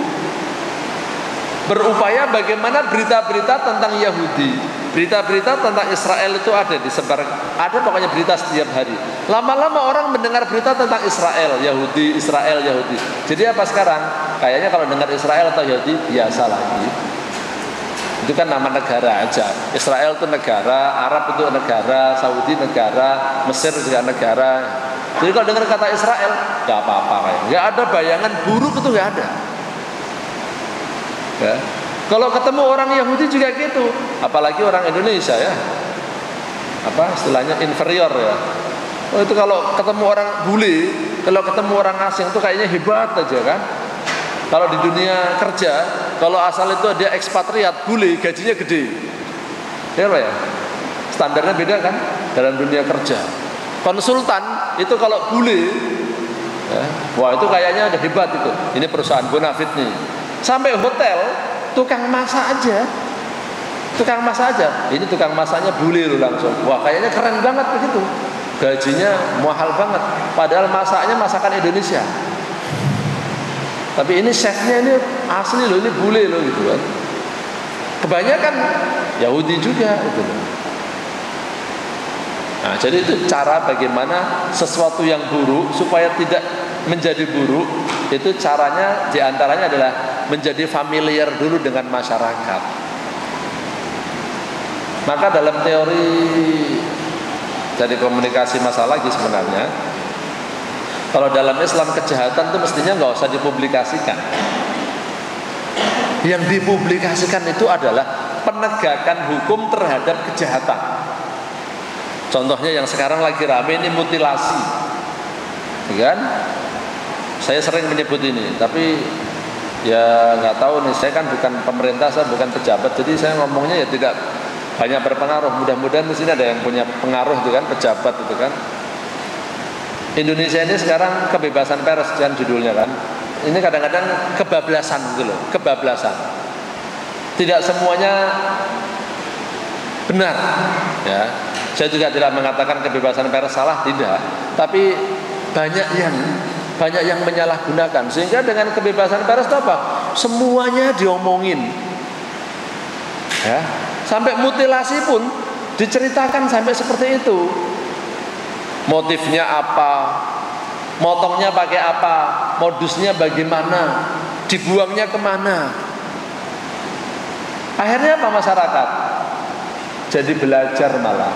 berupaya bagaimana berita-berita tentang Yahudi, berita-berita tentang Israel itu ada disebar, ada pokoknya berita setiap hari. Lama-lama orang mendengar berita tentang Israel, Yahudi, Israel, Yahudi. Jadi apa sekarang? Kayaknya kalau dengar Israel atau Yahudi biasa lagi. Itu kan nama negara aja. Israel itu negara, Arab itu negara, Saudi negara, Mesir juga negara. Jadi kalau dengar kata Israel, nggak apa-apa kayak. Nggak ada bayangan buruk, itu nggak ada. Ya. Kalau ketemu orang Yahudi juga gitu, apalagi orang Indonesia ya, apa istilahnya inferior ya. Oh itu kalau ketemu orang bule, kalau ketemu orang asing itu kayaknya hebat aja kan. Kalau di dunia kerja, kalau asal itu dia ekspatriat, bule, gajinya gede. Ya Pak ya, standarnya beda kan dalam dunia kerja. Konsultan itu kalau bule, ya, wah itu kayaknya udah hebat itu. Ini perusahaan bonafit nih. Sampai hotel, tukang masak aja, ini tukang masaknya bule loh langsung. Wah kayaknya keren banget begitu. Gajinya mahal banget, padahal masaknya masakan Indonesia. Tapi ini chefnya ini asli loh, ini bule loh gitu kan. Kebanyakan Yahudi juga itu. Nah, jadi itu cara bagaimana sesuatu yang buruk supaya tidak menjadi buruk. Itu caranya diantaranya adalah menjadi familiar dulu dengan masyarakat. Maka dalam teori jadi komunikasi masa lagi sebenarnya, kalau dalam Islam kejahatan itu mestinya nggak usah dipublikasikan. Yang dipublikasikan itu adalah penegakan hukum terhadap kejahatan. Contohnya yang sekarang lagi rame ini mutilasi, kan? Saya sering menyebut ini, tapi ya nggak tahu nih. Saya kan bukan pemerintah, saya bukan pejabat, jadi saya ngomongnya ya tidak banyak berpengaruh. Mudah-mudahan di sini ada yang punya pengaruh, itu kan pejabat itu kan. Indonesia ini sekarang kebebasan pers kan judulnya kan. Ini kadang-kadang kebablasan gitu loh, kebablasan. Tidak semuanya benar ya. Saya juga tidak mengatakan kebebasan pers salah, tidak. Tapi banyak yang menyalahgunakan, sehingga dengan kebebasan pers itu apa? Semuanya diomongin. Ya, sampai mutilasi pun diceritakan sampai seperti itu. Motifnya apa, motongnya pakai apa, modusnya bagaimana, dibuangnya kemana. Akhirnya apa masyarakat? Jadi belajar malah.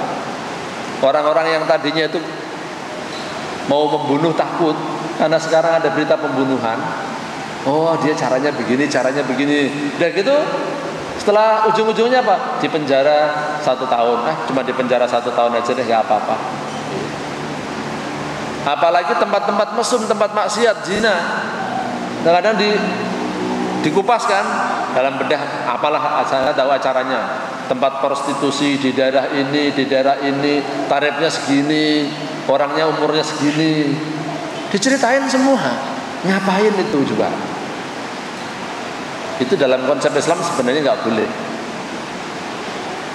Orang-orang yang tadinya itu mau membunuh takut, karena sekarang ada berita pembunuhan. Oh dia caranya begini, caranya begini. Dan gitu setelah ujung-ujungnya apa? Di penjara 1 tahun. Cuma di penjara 1 tahun aja deh, gak apa-apa. Apalagi tempat-tempat mesum, tempat maksiat, zina, kadang-kadang dikupas kan dalam bedah. Apalah saya tahu acaranya, tempat prostitusi di daerah ini, tarifnya segini, orangnya umurnya segini, diceritain semua. Ngapain itu juga? Itu dalam konsep Islam sebenarnya nggak boleh.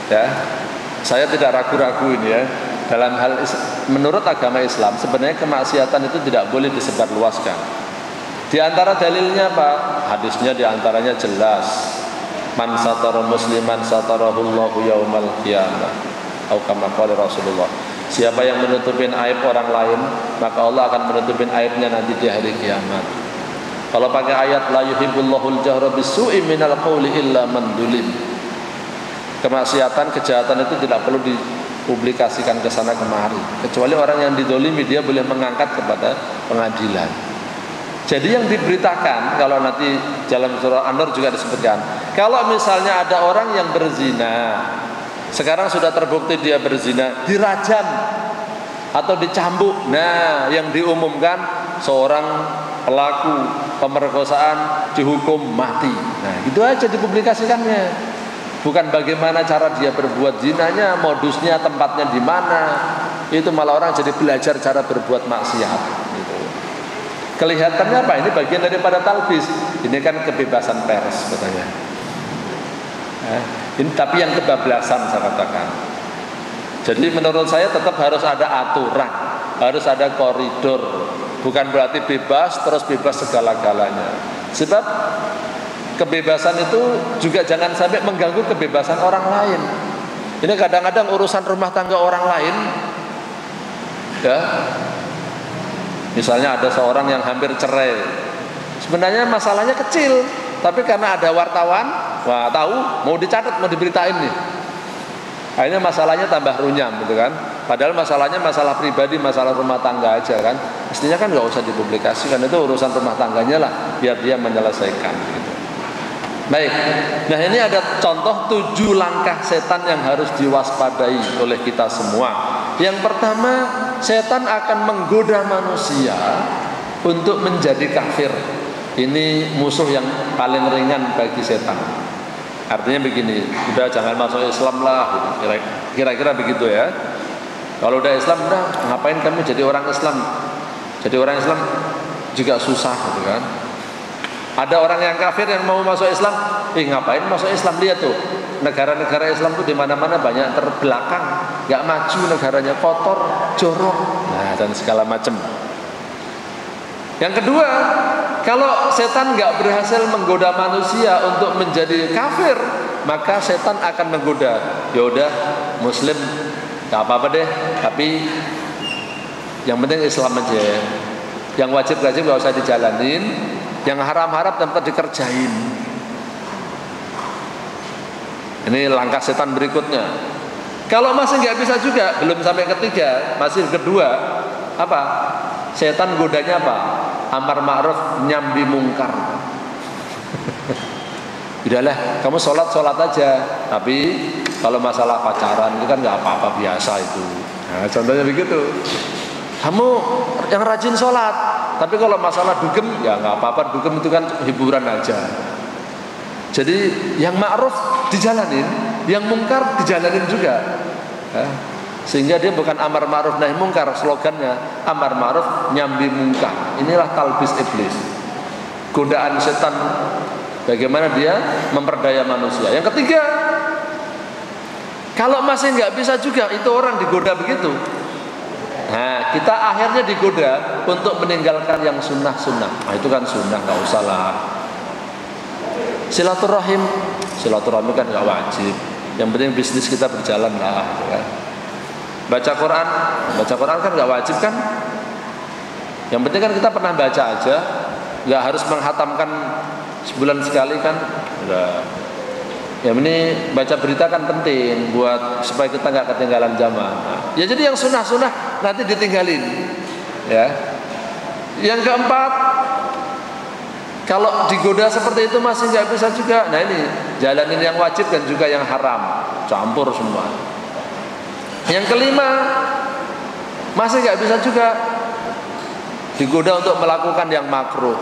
Ya, saya tidak ragu-ragu ini ya. Dalam hal menurut agama Islam sebenarnya kemaksiatan itu tidak boleh disebarluaskan. Di antara dalilnya apa? Hadisnya di antaranya jelas. Man satara musliman satarahullahu yaumal qiyamah. Atau kama qala Rasulullah. Siapa yang menutupin aib orang lain, maka Allah akan menutupin aibnya nanti di hari kiamat. Kalau pakai ayat la yuhibbullahul jahra bisu'i minal qawli illa man dulim. Kemaksiatan, kejahatan itu tidak perlu dipublikasikan ke sana kemari, kecuali orang yang didolimi dia boleh mengangkat kepada pengadilan. Jadi yang diberitakan, kalau nanti dalam surah An-Nur juga disebutkan, kalau misalnya ada orang yang berzina, sekarang sudah terbukti dia berzina, dirajam atau dicambuk. Nah, yang diumumkan seorang pelaku pemerkosaan dihukum mati. Nah, itu aja dipublikasikannya. Bukan bagaimana cara dia berbuat zinanya, modusnya, tempatnya di mana. Itu malah orang jadi belajar cara berbuat maksiat. Gitu. Kelihatannya apa? Ini bagian daripada talbis. Ini kan kebebasan pers katanya. Ini tapi yang kebablasan saya katakan. Jadi menurut saya tetap harus ada aturan, harus ada koridor. Bukan berarti bebas terus bebas segala-galanya. Sebab kebebasan itu juga jangan sampai mengganggu kebebasan orang lain. Ini kadang-kadang urusan rumah tangga orang lain, ya. Misalnya ada seorang yang hampir cerai. Sebenarnya masalahnya kecil, tapi karena ada wartawan, wah tahu, mau dicatat, mau diberitain nih. Akhirnya masalahnya tambah runyam gitu kan. Padahal masalahnya masalah pribadi, masalah rumah tangga aja kan. Mestinya kan nggak usah dipublikasikan, itu urusan rumah tangganya lah, biar dia menyelesaikan gitu. Baik, nah ini ada contoh 7 langkah setan yang harus diwaspadai oleh kita semua. Yang pertama, setan akan menggoda manusia untuk menjadi kafir. Ini musuh yang paling ringan bagi setan. Artinya begini, udah jangan masuk Islam lah, kira-kira begitu ya. Kalau udah Islam, udah ngapain kami jadi orang Islam? Jadi orang Islam juga susah gitu kan. Ada orang yang kafir yang mau masuk Islam, ngapain masuk Islam? Lihat tuh, negara-negara Islam tuh di mana-mana banyak terbelakang, nggak maju negaranya, kotor, jorok, nah dan segala macam. Yang kedua, kalau setan nggak berhasil menggoda manusia untuk menjadi kafir, maka setan akan menggoda. Ya udah, Muslim nggak apa-apa deh, tapi yang penting Islam aja. Yang wajib-wajib nggak usah dijalanin, yang haram-haram tempat dikerjain. Ini langkah setan berikutnya. Kalau masih nggak bisa juga, belum sampai ketiga, masih kedua, apa? Setan godanya apa? Amar ma'ruf nyambi mungkar. Udahlah, kamu sholat aja. Tapi kalau masalah pacaran itu kan nggak apa-apa, biasa itu. Nah, contohnya begitu. Kamu yang rajin sholat, tapi kalau masalah dugem ya nggak apa-apa. Dugem itu kan hiburan aja. Jadi yang ma'ruf dijalanin, yang mungkar dijalanin juga. Sehingga dia bukan amar ma'ruf nahi mungkar, slogannya amar ma'ruf nyambi mungkar. Inilah talbis iblis, godaan setan, bagaimana dia memperdaya manusia. Yang ketiga, kalau masih nggak bisa juga, itu orang digoda begitu. Nah, kita akhirnya digoda untuk meninggalkan yang sunnah-sunnah. Nah, itu kan sunnah, nggak usah lah. Silaturahim kan nggak wajib. Yang penting bisnis kita berjalan lah, gitu kan. Baca Quran kan nggak wajib kan. Yang penting kan kita pernah baca aja, nggak harus menghatamkan sebulan sekali kan. Udah. Ya ini baca berita kan penting buat supaya kita nggak ketinggalan zaman. Nah, ya jadi yang sunnah nanti ditinggalin. Ya. Yang keempat, kalau digoda seperti itu masih nggak bisa juga. Nah ini jalanin yang wajib dan juga yang haram, campur semua. Yang kelima, masih nggak bisa juga, digoda untuk melakukan yang makruh.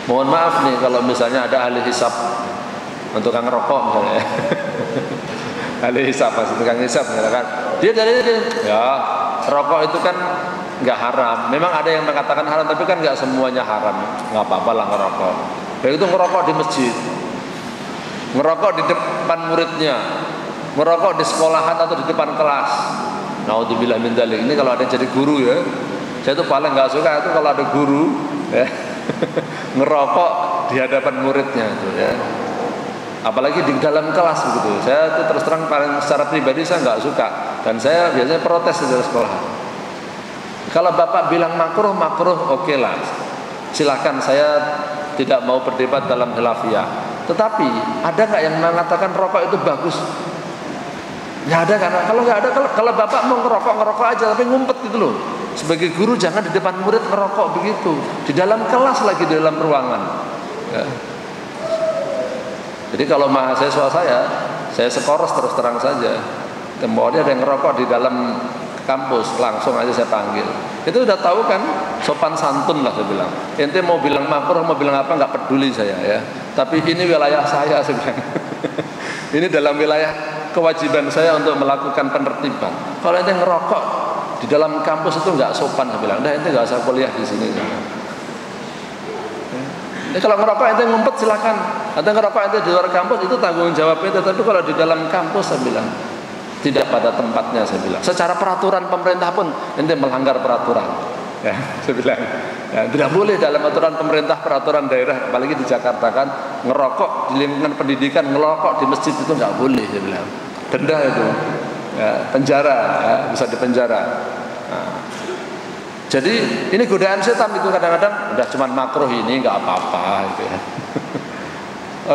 Mohon maaf nih kalau misalnya ada ahli hisab, untuk tukang rokok misalnya. Ahli hisab, masih tukang hisab misalkan. Dia dari ya rokok itu kan nggak haram. Memang ada yang mengatakan haram, tapi kan nggak semuanya haram. Nggak apa-apa lah ngerokok. Begitu ngerokok di masjid, ngerokok di depan muridnya, merokok di sekolahan atau di depan kelas. Naudzubillah min dzalik. Ini kalau ada yang jadi guru ya, saya tuh paling nggak suka itu kalau ada guru ya, ngerokok di hadapan muridnya itu ya. Apalagi di dalam kelas begitu. Saya tuh terus terang paling secara pribadi saya nggak suka, dan saya biasanya protes di dalam sekolah. Kalau bapak bilang makruh, oke lah, silakan, saya tidak mau berdebat dalam khilafiyah. Tetapi ada nggak yang mengatakan rokok itu bagus? Nggak ada kan? Kalau nggak ada, kalau bapak mau ngerokok aja, tapi ngumpet gitu loh. Sebagai guru jangan di depan murid ngerokok begitu, di dalam kelas lagi, di dalam ruangan. Ya. Jadi kalau mahasiswa saya sekoros terus terang saja. Kemudian ada yang ngerokok di dalam kampus, langsung aja saya panggil. Itu udah tahu kan, sopan santun lah saya bilang. Ente mau bilang makruh, mau bilang apa, nggak peduli saya ya. Tapi ini wilayah saya bilang. Ini dalam wilayah kewajiban saya untuk melakukan penertiban. Kalau ente ngerokok di dalam kampus itu nggak sopan, saya bilang. Nah, ente nggak usah kuliah di sini. Kalau ngerokok ente ngumpet silakan. Atau ngerokok ente di luar kampus itu tanggung jawab ente. Tapi kalau di dalam kampus saya bilang tidak pada tempatnya, saya bilang. Secara peraturan pemerintah pun ente melanggar peraturan. Ya, saya bilang ya, tidak boleh dalam aturan pemerintah, peraturan daerah, apalagi di Jakarta kan, ngerokok di lingkungan pendidikan, ngerokok di masjid itu nggak boleh, saya bilang. Denda itu, ya, penjara, ya, bisa dipenjara. Nah, jadi ini godaan setan itu kadang-kadang udah cuman makruh ini nggak apa-apa gitu ya.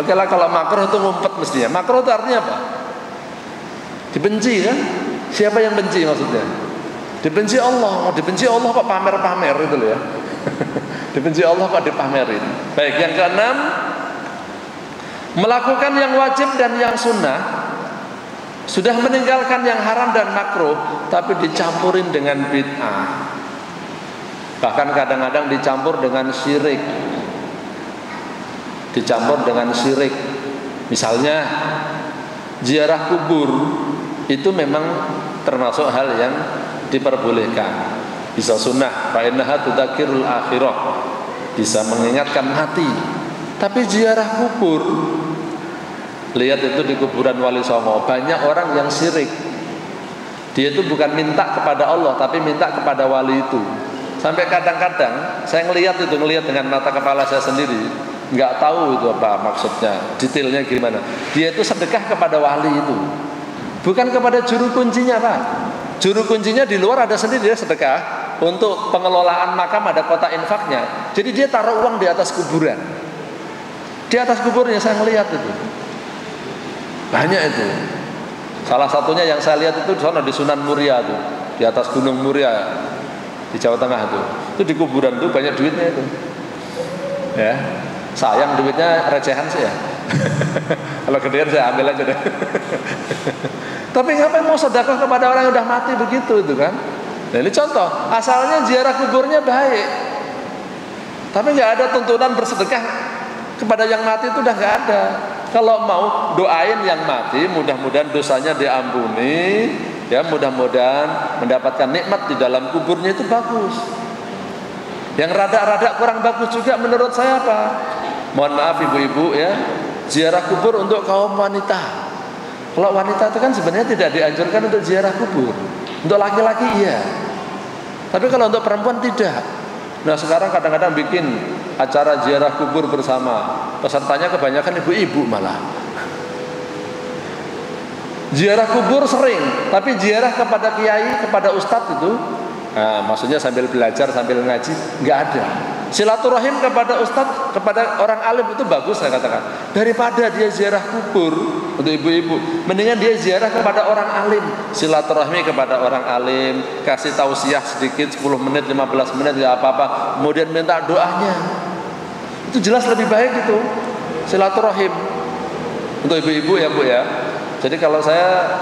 Oke lah kalau makruh itu ngumpet mestinya. Makruh itu artinya apa? Dibenci kan? Siapa yang benci maksudnya? Dibenci Allah, dibenci Allah kok pamer-pamer itu loh ya. Dibenci Allah kok dipamerin. Baik, yang keenam, melakukan yang wajib dan yang sunnah, sudah meninggalkan yang haram dan makruh, tapi dicampurin dengan bid'ah. Bahkan kadang-kadang dicampur dengan syirik. Dicampur dengan syirik. Misalnya ziarah kubur itu memang termasuk hal yang diperbolehkan, bisa sunnah, fa innaha tudzakirul akhirah, bisa mengingatkan mati. Tapi ziarah kubur, lihat itu di kuburan Wali Songo, banyak orang yang syirik. Dia itu bukan minta kepada Allah, tapi minta kepada wali itu. Sampai kadang-kadang saya ngelihat dengan mata kepala saya sendiri, nggak tahu itu apa maksudnya, detailnya gimana. Dia itu sedekah kepada wali itu, bukan kepada juru kuncinya, Pak. Juru kuncinya di luar ada sendiri, dia sedekah untuk pengelolaan makam, ada kotak infaknya. Jadi dia taruh uang di atas kuburan. Di atas kuburnya saya melihat itu. Banyak itu. Salah satunya yang saya lihat itu di sana di Sunan Muria tuh, di atas Gunung Muria di Jawa Tengah itu. Itu di kuburan tuh banyak duitnya itu. Ya. Sayang duitnya recehan sih ya. Kalau gedean saya ambil aja deh. Tapi ngapain mau sedekah kepada orang yang udah mati begitu itu kan? Nah ini contoh, asalnya ziarah kuburnya baik, tapi nggak ada tuntunan bersedekah kepada yang mati itu udah nggak ada. Kalau mau doain yang mati, mudah-mudahan dosanya diampuni, ya mudah-mudahan mendapatkan nikmat di dalam kuburnya itu bagus. Yang rada-rada kurang bagus juga menurut saya apa? Mohon maaf ibu-ibu ya, ziarah kubur untuk kaum wanita. Kalau wanita itu kan sebenarnya tidak dianjurkan untuk ziarah kubur. Untuk laki-laki iya, tapi kalau untuk perempuan tidak. Nah sekarang kadang-kadang bikin acara ziarah kubur bersama, pesertanya kebanyakan ibu-ibu malah. Ziarah kubur sering, tapi ziarah kepada kiai, kepada ustadz itu, nah, maksudnya sambil belajar, sambil ngaji, nggak ada. Silaturahim kepada ustadz, kepada orang alim itu bagus saya katakan. Daripada dia ziarah kubur untuk ibu-ibu, mendingan dia ziarah kepada orang alim. Silaturahmi kepada orang alim, kasih tausiah sedikit 10 menit, 15 menit nggak apa-apa. Kemudian minta doanya. Itu jelas lebih baik itu. Silaturahim untuk ibu-ibu ya Bu ya. Jadi kalau saya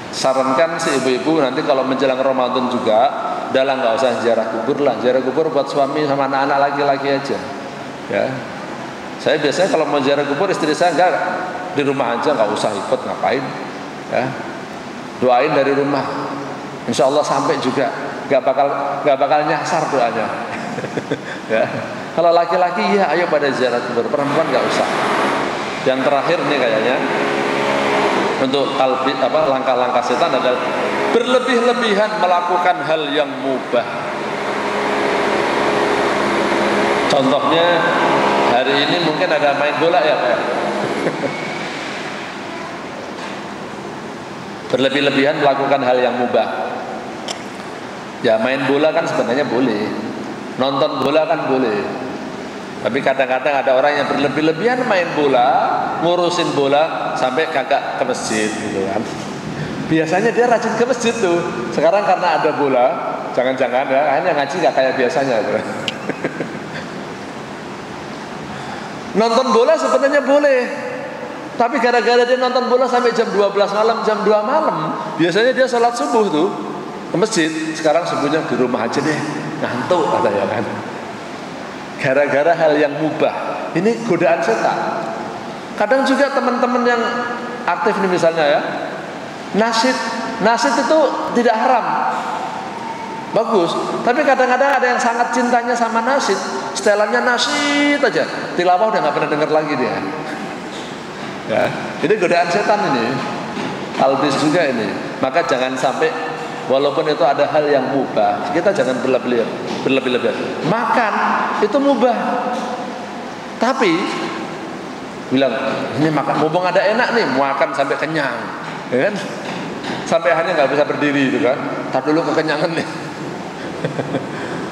sarankan si ibu-ibu nanti kalau menjelang Ramadan juga, udahlah nggak usah ziarah kubur lah. Ziarah kubur buat suami sama anak-anak laki-laki aja. Ya, saya biasanya kalau mau ziarah kubur istri saya enggak, di rumah aja, nggak usah ikut, ngapain? Ya, doain dari rumah. Insya Allah sampai juga, nggak bakal nyasar doanya. Ya, kalau laki-laki ya ayo pada ziarah kubur, perempuan nggak usah. Yang terakhir nih kayaknya, untuk langkah-langkah setan adalah berlebih-lebihan melakukan hal yang mubah. Contohnya hari ini mungkin ada main bola ya Pak. Berlebih-lebihan melakukan hal yang mubah. Ya main bola kan sebenarnya boleh, nonton bola kan boleh. Tapi kadang-kadang ada orang yang berlebih-lebihan main bola, ngurusin bola sampai kagak ke masjid gitu kan. Biasanya dia rajin ke masjid tuh. Sekarang karena ada bola, jangan-jangan ya akhirnya ngaji gak kayak biasanya gitu. Nonton bola sebenarnya boleh, tapi gara-gara dia nonton bola sampai jam 12 malam, jam 2 malam, biasanya dia sholat subuh tuh ke masjid. Sekarang subuhnya di rumah aja deh, ngantuk katanya kan. Gara-gara hal yang mubah. Ini godaan setan. Kadang juga teman-teman yang aktif nih misalnya ya, nasyid itu tidak haram, bagus. Tapi kadang-kadang ada yang sangat cintanya sama nasyid, setelannya nasyid aja, tilawah udah nggak pernah dengar lagi dia. Ya, ini godaan setan ini, albis juga ini. Maka jangan sampai walaupun itu ada hal yang mubah, kita jangan berlebih-lebihan. Makan itu mubah, tapi bilang ini makan, mumpung ada enak nih, makan sampai kenyang, ya kan? Sampai akhirnya nggak bisa berdiri, itu kan? Tar dulu kekenyangan nih.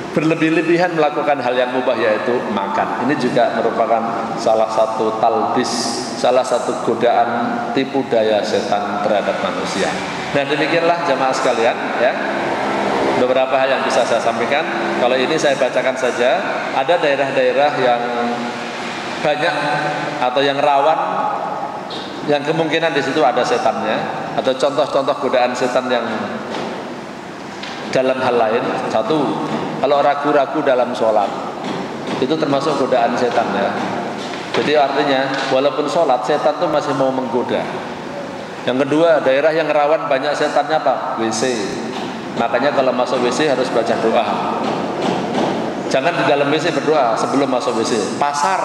Berlebih-lebihan melakukan hal yang mubah yaitu makan. Ini juga merupakan salah satu talbis, salah satu godaan tipu daya setan terhadap manusia. Nah, demikianlah jamaah sekalian, ya. Beberapa hal yang bisa saya sampaikan. Kalau ini saya bacakan saja. Ada daerah-daerah yang banyak atau yang rawan, yang kemungkinan di situ ada setannya, atau contoh-contoh godaan setan yang dalam hal lain. Satu, kalau ragu-ragu dalam sholat, itu termasuk godaan setan, ya. Jadi artinya walaupun sholat, setan itu masih mau menggoda. Yang kedua, daerah yang rawan banyak setannya apa? WC. Makanya kalau masuk WC harus baca doa. Jangan di dalam WC berdoa sebelum masuk WC. Pasar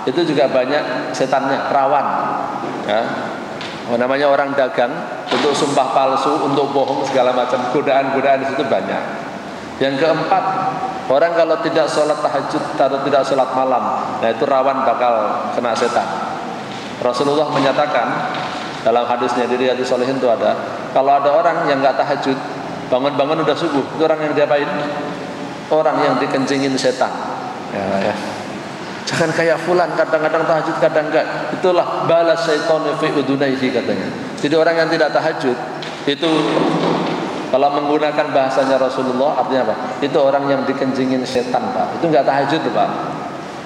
itu juga banyak setannya, rawan, ya. Namanya orang dagang, untuk sumpah palsu, untuk bohong segala macam, godaan-godaan di situ banyak. Yang keempat, orang kalau tidak sholat tahajud atau tidak sholat malam, nah itu rawan bakal kena setan. Rasulullah menyatakan dalam hadisnya di Riyadhus Shalihin itu ada, kalau ada orang yang nggak tahajud, bangun-bangun udah subuh, itu orang yang diapain? Orang yang dikencingin setan. Ya. Jangan kayak fulan, kadang-kadang tahajud, kadang enggak. Itulah balas syaitan fi udunaihi katanya. Jadi orang yang tidak tahajud itu, kalau menggunakan bahasanya Rasulullah, artinya apa? Itu orang yang dikencingin setan, Pak. Itu enggak tahajud, Pak.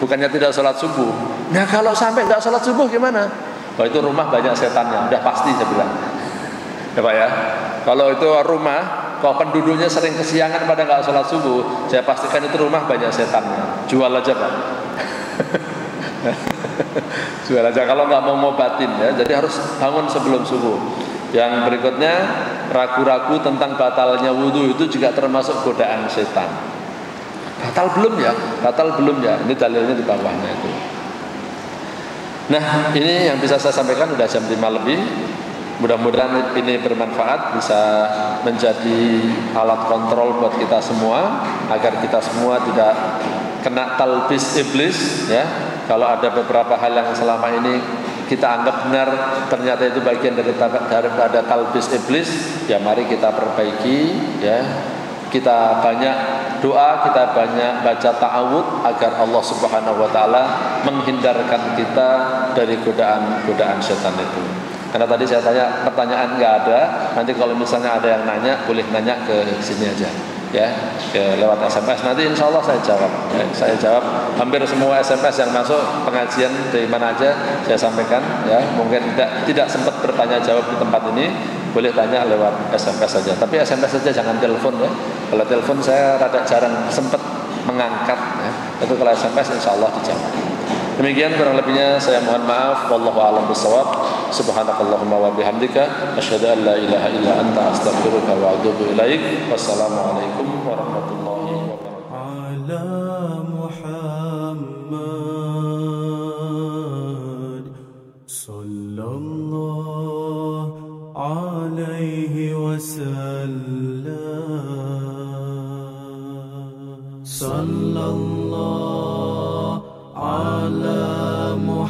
Bukannya tidak sholat subuh. Nah, kalau sampai enggak sholat subuh gimana? Oh, itu rumah banyak setannya, udah pasti saya bilang. Ya, Pak, ya. Kalau itu rumah, kalau penduduknya sering kesiangan pada enggak sholat subuh, saya pastikan itu rumah banyak setannya. Jual aja, Pak. Jual aja kalau nggak mau ngobatin, ya. Jadi harus bangun sebelum subuh. Yang berikutnya, ragu-ragu tentang batalnya wudhu itu juga termasuk godaan setan. Batal belum ya? Batal belum ya? Ini dalilnya di bawahnya itu. Nah, ini yang bisa saya sampaikan, udah jam 5 lebih. Mudah-mudahan ini bermanfaat, bisa menjadi alat kontrol buat kita semua, agar kita semua tidak kena talbis iblis, ya. Kalau ada beberapa hal yang selama ini kita anggap benar, ternyata itu bagian daripada talbis iblis, ya mari kita perbaiki, ya. Kita banyak doa, kita banyak baca ta'awud agar Allah Subhanahu wa taala menghindarkan kita dari godaan-godaan setan itu. Karena tadi saya tanya pertanyaan nggak ada, nanti kalau misalnya ada yang nanya, boleh nanya ke sini aja, ya, lewat SMS. Nanti insya Allah saya jawab, ya. Saya jawab hampir semua SMS yang masuk pengajian dari mana aja saya sampaikan, ya. Mungkin tidak sempat bertanya jawab di tempat ini, boleh tanya lewat SMS saja. Tapi SMS saja, jangan telepon, ya. Kalau telepon saya rada jarang sempat mengangkat, ya. Itu kalau SMS insya Allah dijawab. Demikian kurang lebihnya, saya mohon maaf. Wallahu a'lam bishawab. Subhanakallahumma wa bihamdika asyhadu an la ilaha illa anta astaghfiruka wa atubu ilaik. Wassalamualaikum warahmatullahi wabarakatuh. Ala Muhammad sallallahu alaihi wasallam. Sallallahu ala Muhammad